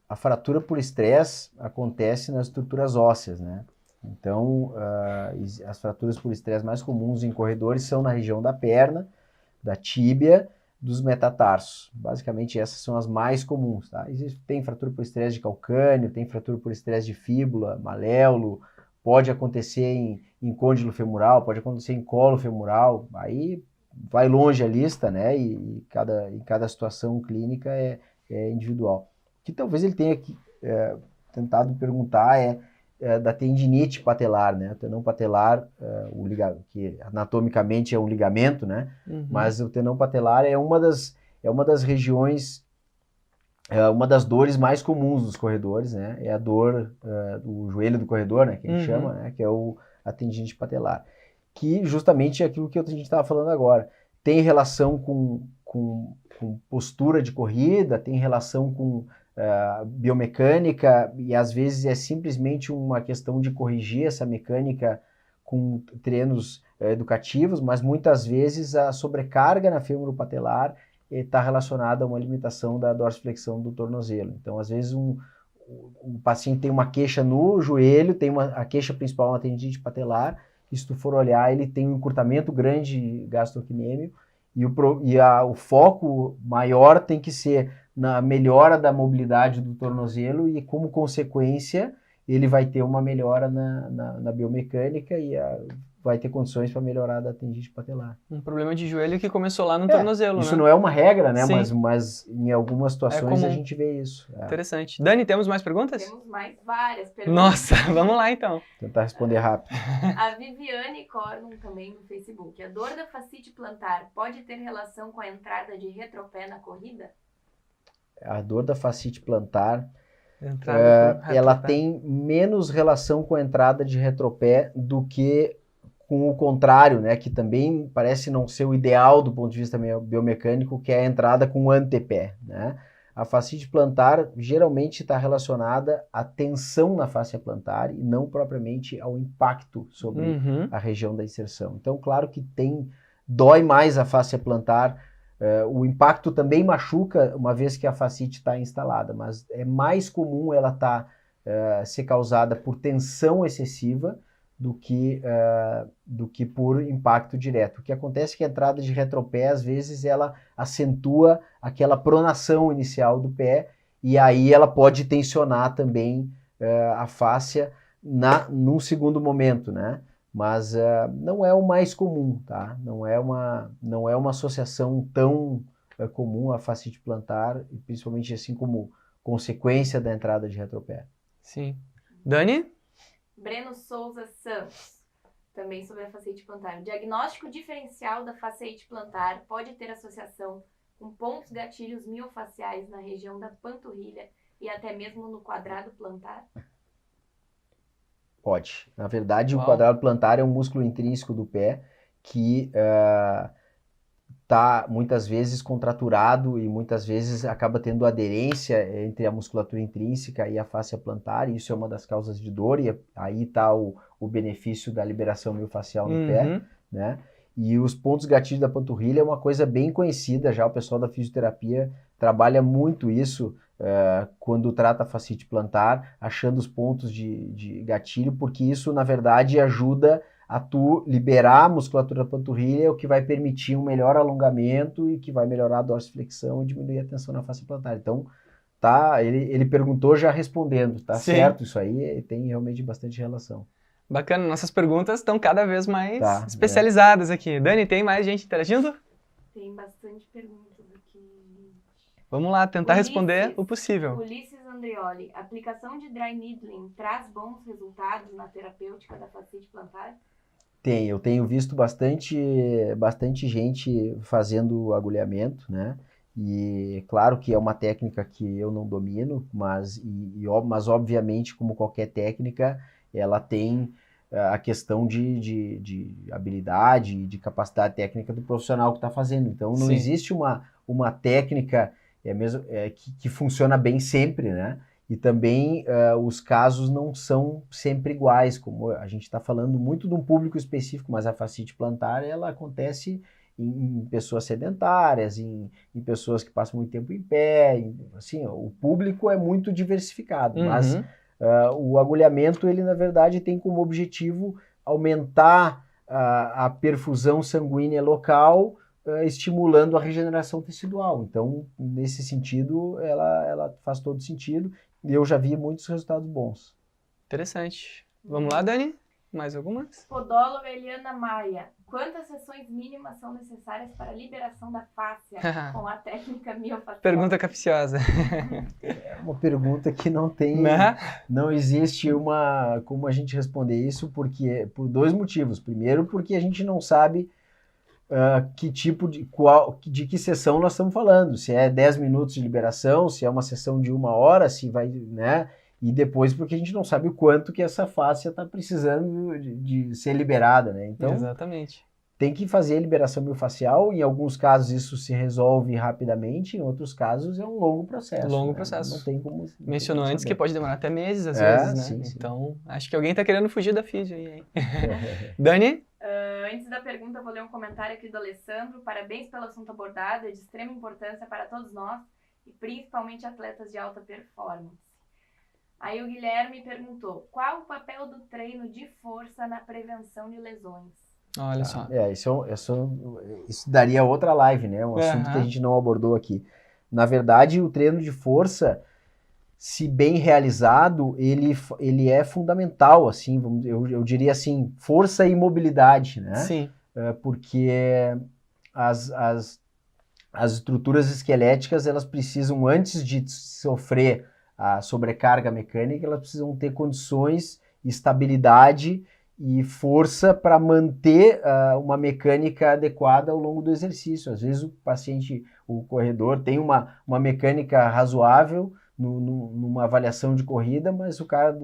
a fratura por estresse acontece nas estruturas ósseas, né? Então, as fraturas por estresse mais comuns em corredores são na região da perna, da tíbia, dos metatarsos. Basicamente, essas são as mais comuns, tá? Tem fratura por estresse de calcâneo, tem fratura por estresse de fíbula, maléolo, pode acontecer em côndilo femoral, pode acontecer em colo femoral, aí vai longe a lista, né? E cada situação clínica é individual. O que talvez ele tenha tentado perguntar da tendinite patelar, né? O tendão patelar, que anatomicamente é um ligamento, né? Mas o tendão patelar é uma das regiões, uma das dores mais comuns dos corredores, né? É a dor do joelho do corredor, né? Que a gente chama, né? Que é a tendinite patelar. Que justamente é aquilo que a gente estava falando agora. Tem relação com postura de corrida, tem relação com biomecânica, e às vezes é simplesmente uma questão de corrigir essa mecânica com treinos educativos, mas muitas vezes a sobrecarga na femoropatelar está relacionada a uma limitação da dorsiflexão do tornozelo. Então, às vezes, o paciente tem uma queixa no joelho, a queixa principal é uma tendinite patelar, e se tu for olhar, ele tem um encurtamento grande gastrocnêmio, e o foco maior tem que ser na melhora da mobilidade do tornozelo, e como consequência ele vai ter uma melhora na biomecânica e vai ter condições para melhorar da tendinite patelar. Um problema de joelho que começou lá no tornozelo, isso né? não é uma regra, né? Sim. Mas em algumas situações a gente vê isso. Interessante. Dani, temos mais perguntas? Temos várias perguntas. Nossa, vamos lá então. Tentar responder rápido. A Viviane Cornum também no Facebook. A dor da fascite plantar pode ter relação com a entrada de retropé na corrida? A dor da fascite plantar, retropé. ela tem menos relação com a entrada de retropé do que com o contrário, né, que também parece não ser o ideal do ponto de vista biomecânico, que é a entrada com o antepé, né? A fascite plantar geralmente está relacionada à tensão na fáscia plantar e não propriamente ao impacto sobre a região da inserção. Então, claro que dói mais a fáscia plantar, o impacto também machuca uma vez que a fascite está instalada, mas é mais comum ela ser causada por tensão excessiva do que por impacto direto. O que acontece é que a entrada de retropé, às vezes, ela acentua aquela pronação inicial do pé, e aí ela pode tensionar também a fáscia num segundo momento, né? Mas não é o mais comum, tá? Não é uma associação tão comum a fascite plantar, principalmente assim como consequência da entrada de retropé. Sim. Dani? Breno Souza Santos, também sobre a fasciite plantar. O diagnóstico diferencial da fasciite plantar pode ter associação com pontos gatilhos miofaciais na região da panturrilha e até mesmo no quadrado plantar? Pode. Na verdade, o quadrado plantar é um músculo intrínseco do pé que está muitas vezes contraturado e muitas vezes acaba tendo aderência entre a musculatura intrínseca e a fáscia plantar, e isso é uma das causas de dor, e aí está o benefício da liberação miofacial no pé, né? E os pontos gatilhos da panturrilha é uma coisa bem conhecida já, o pessoal da fisioterapia trabalha muito isso quando trata a fascite plantar, achando os pontos de gatilho, porque isso, na verdade, ajuda a tu liberar a musculatura da panturrilha, o que vai permitir um melhor alongamento e que vai melhorar a dorsiflexão e diminuir a tensão na face plantar. Então, ele perguntou já respondendo, tá certo isso aí, tem realmente bastante relação. Bacana, nossas perguntas estão cada vez mais especializadas aqui. Dani, tem mais gente interagindo? Tem bastante perguntas aqui. Vamos lá, tentar responder o possível. Ulisses Andrioli, aplicação de dry needling traz bons resultados na terapêutica da fascite plantar? Eu tenho visto bastante gente fazendo agulhamento, né? E claro que é uma técnica que eu não domino, mas obviamente, como qualquer técnica, ela tem a questão de habilidade, de capacidade técnica do profissional que está fazendo. Então, não existe uma técnica que funciona bem sempre, né? E também os casos não são sempre iguais, como a gente está falando muito de um público específico, mas a fascite plantar, ela acontece em pessoas sedentárias, em pessoas que passam muito tempo em pé, assim, o público é muito diversificado, mas o agulhamento, ele na verdade tem como objetivo aumentar a perfusão sanguínea local, estimulando a regeneração tecidual. Então, nesse sentido, ela faz todo sentido. E eu já vi muitos resultados bons. Interessante. Vamos lá, Dani? Mais algumas? Podóloga Eliana Maia. Quantas sessões mínimas são necessárias para a liberação da fáscia com a técnica miofacial? Pergunta capciosa. É uma pergunta que não tem, Né? não existe como a gente responder isso, porque por dois motivos. Primeiro, porque a gente não sabe que tipo de que sessão nós estamos falando. Se é 10 minutos de liberação, se é uma sessão de 1 hora, se vai, né? E depois porque a gente não sabe o quanto que essa fáscia está precisando de ser liberada, né? Então, Exatamente. tem que fazer a liberação miofascial. Em alguns casos isso se resolve rapidamente, em outros casos é um longo processo. Longo né? processo. Não tem como. Mencionou antes que saber. pode demorar até meses, às vezes, né? Sim. Então, acho que alguém está querendo fugir da físio aí, hein? Dani? Antes da pergunta, eu vou ler um comentário aqui do Alessandro. Parabéns pelo assunto abordado, é de extrema importância para todos nós e principalmente atletas de alta performance. Aí o Guilherme perguntou, qual o papel do treino de força na prevenção de lesões? Olha só. Isso daria outra live, né? Um assunto que a gente não abordou aqui. Na verdade, o treino de força, se bem realizado, ele é fundamental, assim, eu diria assim, força e mobilidade, né? Sim. Porque as estruturas esqueléticas, elas precisam, antes de sofrer a sobrecarga mecânica, elas precisam ter condições, estabilidade e força para manter uma mecânica adequada ao longo do exercício. Às vezes o corredor tem uma mecânica razoável numa avaliação de corrida, mas o cara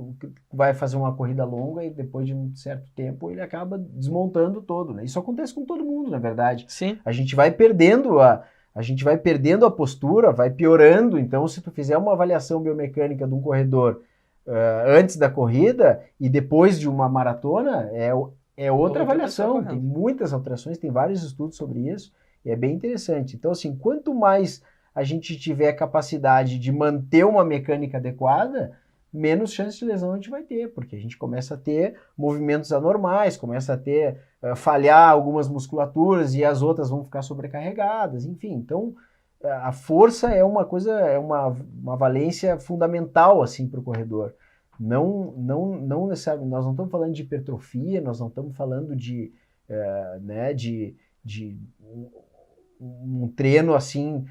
vai fazer uma corrida longa e depois de um certo tempo ele acaba desmontando todo, né? Isso acontece com todo mundo, na verdade. Sim. A gente vai perdendo a postura, vai piorando. Então, se tu fizer uma avaliação biomecânica de um corredor antes da corrida e depois de uma maratona, é outra avaliação. Tem muitas alterações, tem vários estudos sobre isso, e é bem interessante. Então, assim, quanto mais a gente tiver capacidade de manter uma mecânica adequada, menos chance de lesão a gente vai ter, porque a gente começa a ter movimentos anormais, começa a ter falhar algumas musculaturas e as outras vão ficar sobrecarregadas, enfim. Então, a força é uma coisa, é uma valência fundamental assim para o corredor. Não necessariamente, nós não estamos falando de hipertrofia, nós não estamos falando de um treino assim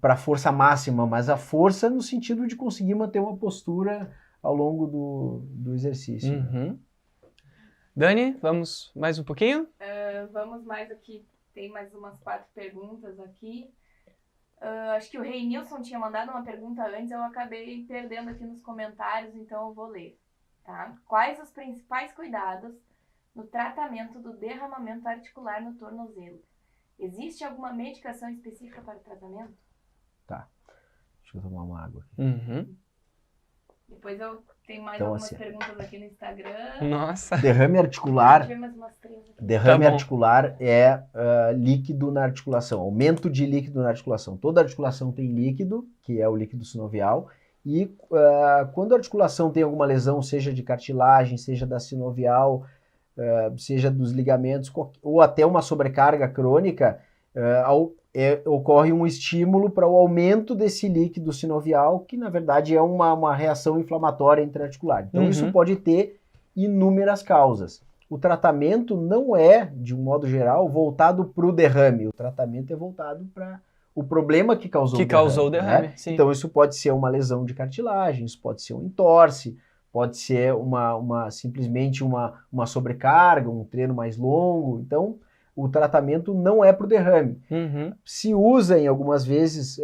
para força máxima, mas a força no sentido de conseguir manter uma postura ao longo do exercício. Uhum. Dani, vamos mais um pouquinho? Vamos mais aqui, tem mais umas 4 perguntas aqui. Acho que o Rei Nilson tinha mandado uma pergunta antes, eu acabei perdendo aqui nos comentários, então eu vou ler. Tá? Quais os principais cuidados no tratamento do derramamento articular no tornozelo? Existe alguma medicação específica para o tratamento? Tá. Deixa eu tomar uma água aqui. Uhum. Depois eu tenho mais Então, algumas assim, perguntas aqui no Instagram. Nossa. Derrame articular. Deixa eu ver mais umas 3 aqui. Derrame Tá bom. articular é líquido na articulação, aumento de líquido na articulação. Toda articulação tem líquido, que é o líquido sinovial, e quando a articulação tem alguma lesão, seja de cartilagem, seja da sinovial, seja dos ligamentos, ou até uma sobrecarga crônica, ocorre um estímulo para o aumento desse líquido sinovial, que na verdade é uma reação inflamatória intraarticular. Então isso pode ter inúmeras causas. O tratamento não é, de um modo geral, voltado para o derrame. O tratamento é voltado para o problema que causou o derrame. Né? Sim. Então isso pode ser uma lesão de cartilagem, isso pode ser um entorse, pode ser simplesmente uma sobrecarga, um treino mais longo. Então o tratamento não é para o derrame. Uhum. Se usa em algumas vezes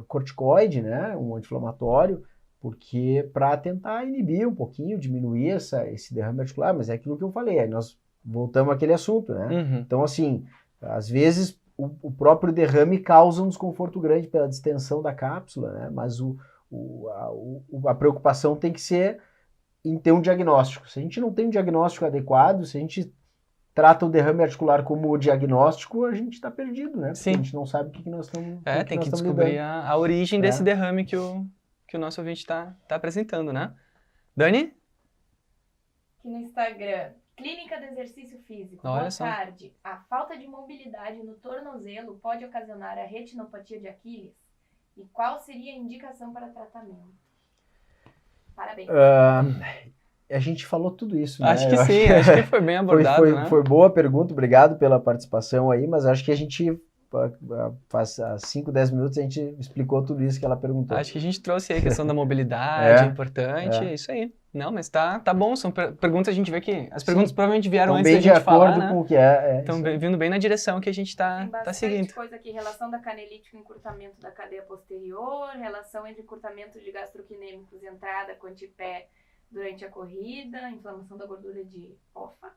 corticoide, né, um anti-inflamatório, porque para tentar inibir um pouquinho, diminuir esse derrame articular, mas é aquilo que eu falei, aí nós voltamos àquele assunto, né? Uhum. Então, assim, às vezes o próprio derrame causa um desconforto grande pela distensão da cápsula, né? Mas a preocupação tem que ser em ter um diagnóstico. Se a gente não tem um diagnóstico adequado, se a gente trata o derrame articular como diagnóstico, a gente está perdido, né? Porque Sim. a gente não sabe o que nós estamos Tem que descobrir a origem desse derrame que o nosso ouvinte está apresentando, né? Dani? Aqui no Instagram, Clínica do Exercício Físico. Olha Boa só. tarde. A falta de mobilidade no tornozelo pode ocasionar a retinopatia de Aquiles? E qual seria a indicação para tratamento? Parabéns. A gente falou tudo isso, né? Acho que sim, acho que foi bem abordado, né? Foi boa a pergunta, obrigado pela participação aí, mas acho que a gente, faz 5, 10 minutos, a gente explicou tudo isso que ela perguntou. Acho que a gente trouxe aí a questão da mobilidade, é importante, é. é isso aí. Não, mas tá bom, são perguntas, a gente vê que as perguntas provavelmente vieram Tão antes bem da gente de acordo falar, né? com o que é. Estão vindo bem na direção que a gente Tem tá bastante seguindo. coisa aqui, relação da canelite com encurtamento da cadeia posterior, relação entre encurtamento de gastroquinêmicos, entrada com antipé durante a corrida, inflamação da gordura de OFA.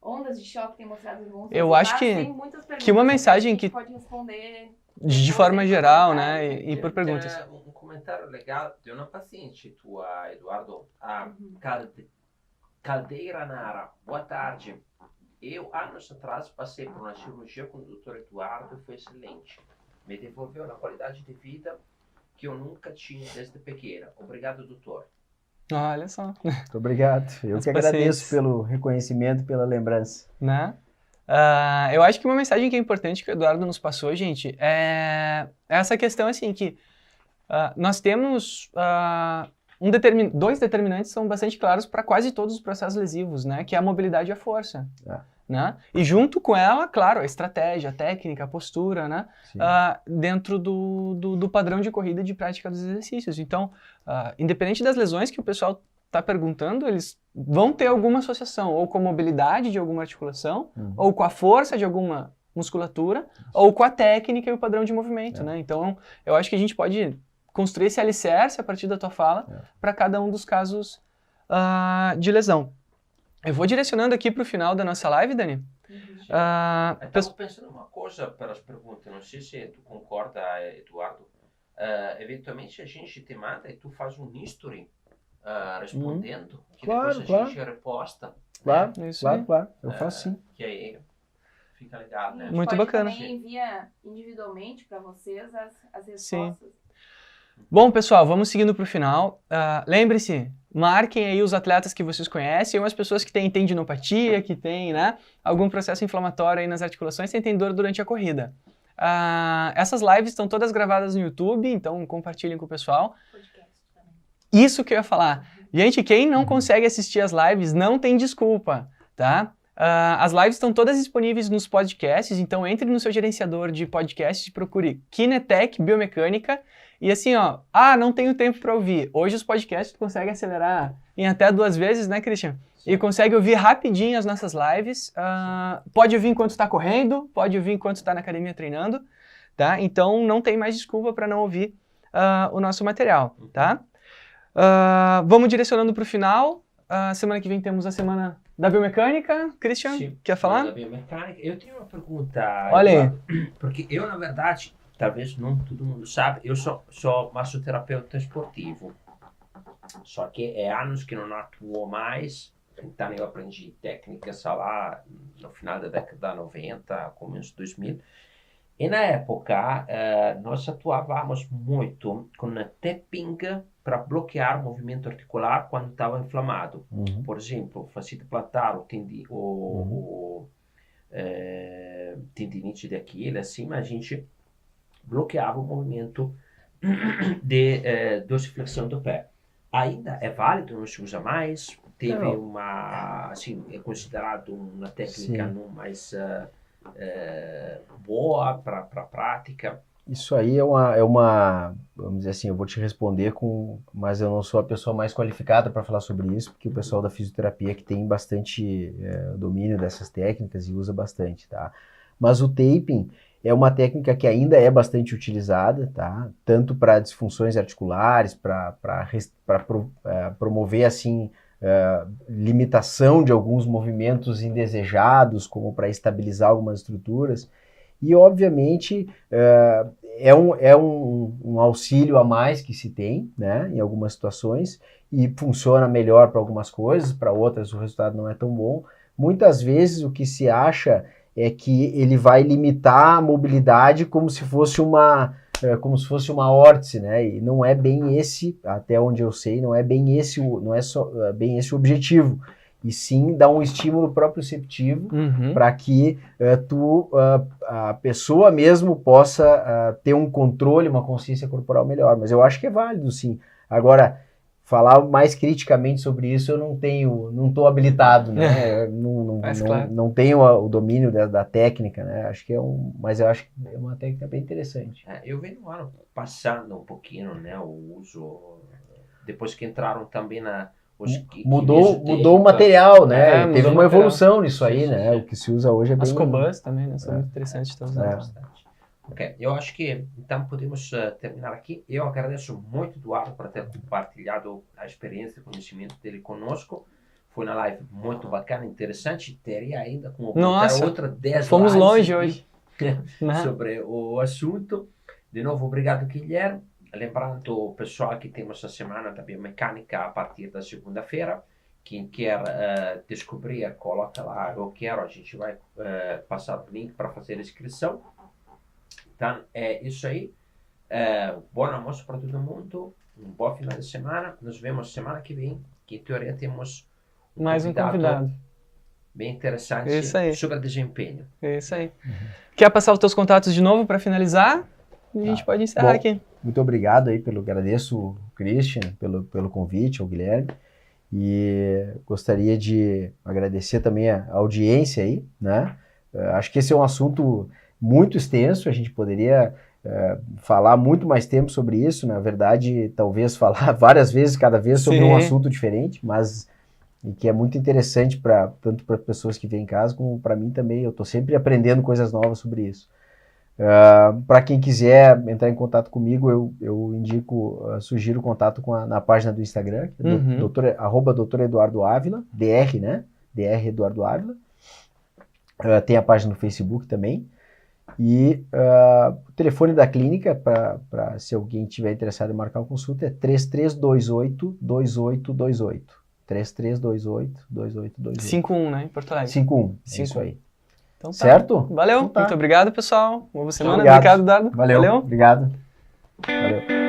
Ondas de choque têm mostrado bons Eu acho que uma mensagem que pode responder de forma geral, né, e por perguntas. Um comentário legal de uma paciente tua, Eduardo. Caldeira Nara, boa tarde. Eu, anos atrás, passei por uma cirurgia com o Dr. Eduardo e foi excelente. Me devolveu uma qualidade de vida que eu nunca tinha desde pequena. Obrigado, doutor. Olha só. Muito obrigado. Eu As que agradeço pelo reconhecimento, pela lembrança. Né? Eu acho que uma mensagem que é importante que o Eduardo nos passou, gente, é essa questão assim que nós temos dois determinantes que são bastante claros para quase todos os processos lesivos, né? Que é a mobilidade e a força. Né? E junto com ela, claro, a estratégia, a técnica, a postura, né? Dentro do padrão de corrida e de prática dos exercícios. Então, independente das lesões que o pessoal está perguntando, eles vão ter alguma associação, ou com a mobilidade de alguma articulação, ou com a força de alguma musculatura, ou com a técnica e o padrão de movimento, né? Então, eu acho que a gente pode construir esse alicerce a partir da tua fala para cada um dos casos de lesão. Eu vou direcionando aqui para o final da nossa live, Dani. Estou pensando uma coisa para as perguntas, não sei se tu concorda, Eduardo. Eventualmente a gente te manda e tu faz um history respondendo, que depois a gente reposta. Claro, né? claro. Eu faço sim. Que aí fica legal, né? Muito bacana. Também envia individualmente para vocês as respostas. Sim. Bom, pessoal, vamos seguindo para o final. Lembre-se, marquem aí os atletas que vocês conhecem, ou as pessoas que têm tendinopatia, que têm, né, algum processo inflamatório aí nas articulações, sentem dor durante a corrida. Essas lives estão todas gravadas no YouTube, então compartilhem com o pessoal. Podcast também. Isso que eu ia falar. Gente, quem não consegue assistir as lives, não tem desculpa, tá? As lives estão todas disponíveis nos podcasts, então entre no seu gerenciador de podcasts e procure Kinetec Biomecânica. E assim, não tenho tempo para ouvir. Hoje os podcasts tu consegue acelerar em até 2 vezes, né, Christian? E consegue ouvir rapidinho as nossas lives. Pode ouvir enquanto está correndo, pode ouvir enquanto está na academia treinando, tá? Então não tem mais desculpa para não ouvir o nosso material, tá? Vamos direcionando para o final. Semana que vem temos a semana da biomecânica. Christian, Sim, quer falar? Da biomecânica. Eu tenho uma pergunta. Olha aí. Porque eu, na verdade, talvez não todo mundo sabe, eu sou massoterapeuta esportivo. Só que é anos que não atuo mais. Então eu aprendi técnicas lá no final da década de 90, começo de 2000. E na época, nós atuávamos muito com tapping para bloquear o movimento articular quando estava inflamado. Por exemplo, fascite plantar, tendinite de Aquiles, assim, a gente bloqueava o movimento de dorsiflexão do pé. Ainda é válido, não se usa mais, teve uma, assim, é considerado uma técnica não mais boa para a prática. Isso aí é uma, vamos dizer assim, eu vou te responder mas eu não sou a pessoa mais qualificada para falar sobre isso, porque o pessoal da fisioterapia que tem bastante domínio dessas técnicas e usa bastante, tá? Mas o taping é uma técnica que ainda é bastante utilizada, tá? Tanto para disfunções articulares, para promover, assim, limitação de alguns movimentos indesejados, como para estabilizar algumas estruturas. E, obviamente, é um auxílio a mais que se tem, né, em algumas situações, e funciona melhor para algumas coisas, para outras o resultado não é tão bom. Muitas vezes o que se acha é que ele vai limitar a mobilidade como se fosse uma órtese, né? E não é bem esse, até onde eu sei, não é bem esse o objetivo. E sim dar um estímulo proprioceptivo para que a pessoa mesmo possa ter um controle, uma consciência corporal melhor. Mas eu acho que é válido, sim. Agora, falar mais criticamente sobre isso eu não estou habilitado, né? Claro. Não tenho o domínio da técnica, né? Acho que mas eu acho que é uma técnica bem interessante. Eu venho no ano passando um pouquinho, né, o uso, depois que entraram também Mudou o material, né? mudou Teve o uma material. evolução nisso aí, Sim, né? sim. O que se usa hoje é bem... As cobãs também, né? São muito interessantes de estar usando. Bastante. Ok, eu acho que então podemos terminar aqui. Eu agradeço muito, Eduardo, por ter compartilhado a experiência e conhecimento dele conosco. Foi uma live muito bacana, interessante. Teria ainda como Nossa, outra 10 fomos lives longe aqui hoje. Né? sobre o assunto. De novo, obrigado, Guilherme. Lembrando o pessoal que temos a semana da biomecânica a partir da segunda-feira. Quem quer descobrir, coloca lá, eu quero, a gente vai passar o link para fazer a inscrição. Então, é isso aí. Bom almoço para todo mundo. Um bom final de semana. Nos vemos semana que vem, que em teoria temos Mais um convidado. bem interessante Isso aí. sobre desempenho. É isso aí. Quer passar os teus contatos de novo para finalizar? A gente pode encerrar aqui. Muito obrigado aí agradeço o Christian pelo convite, ao Guilherme, e gostaria de agradecer também a audiência aí, né? Acho que esse é um assunto muito extenso, a gente poderia falar muito mais tempo sobre isso, na verdade, talvez falar várias vezes, cada vez, sobre um assunto diferente, mas e que é muito interessante tanto para pessoas que vêm em casa, como para mim também. Eu estou sempre aprendendo coisas novas sobre isso. Para quem quiser entrar em contato comigo, eu indico, sugiro contato na página do Instagram, que é Dr. Eduardo Ávila, DR, né? DR Eduardo Ávila. Tem a página no Facebook também. E o telefone da clínica, para se alguém tiver interessado em marcar uma consulta, é 3328-2828. 3328-2828. 51, né? Em Porto Alegre. 51, é isso aí. Então tá. Certo? Valeu. Então tá. Muito obrigado, pessoal. Boa semana. Obrigado. Obrigado, Dardo. Valeu. Obrigado. Valeu.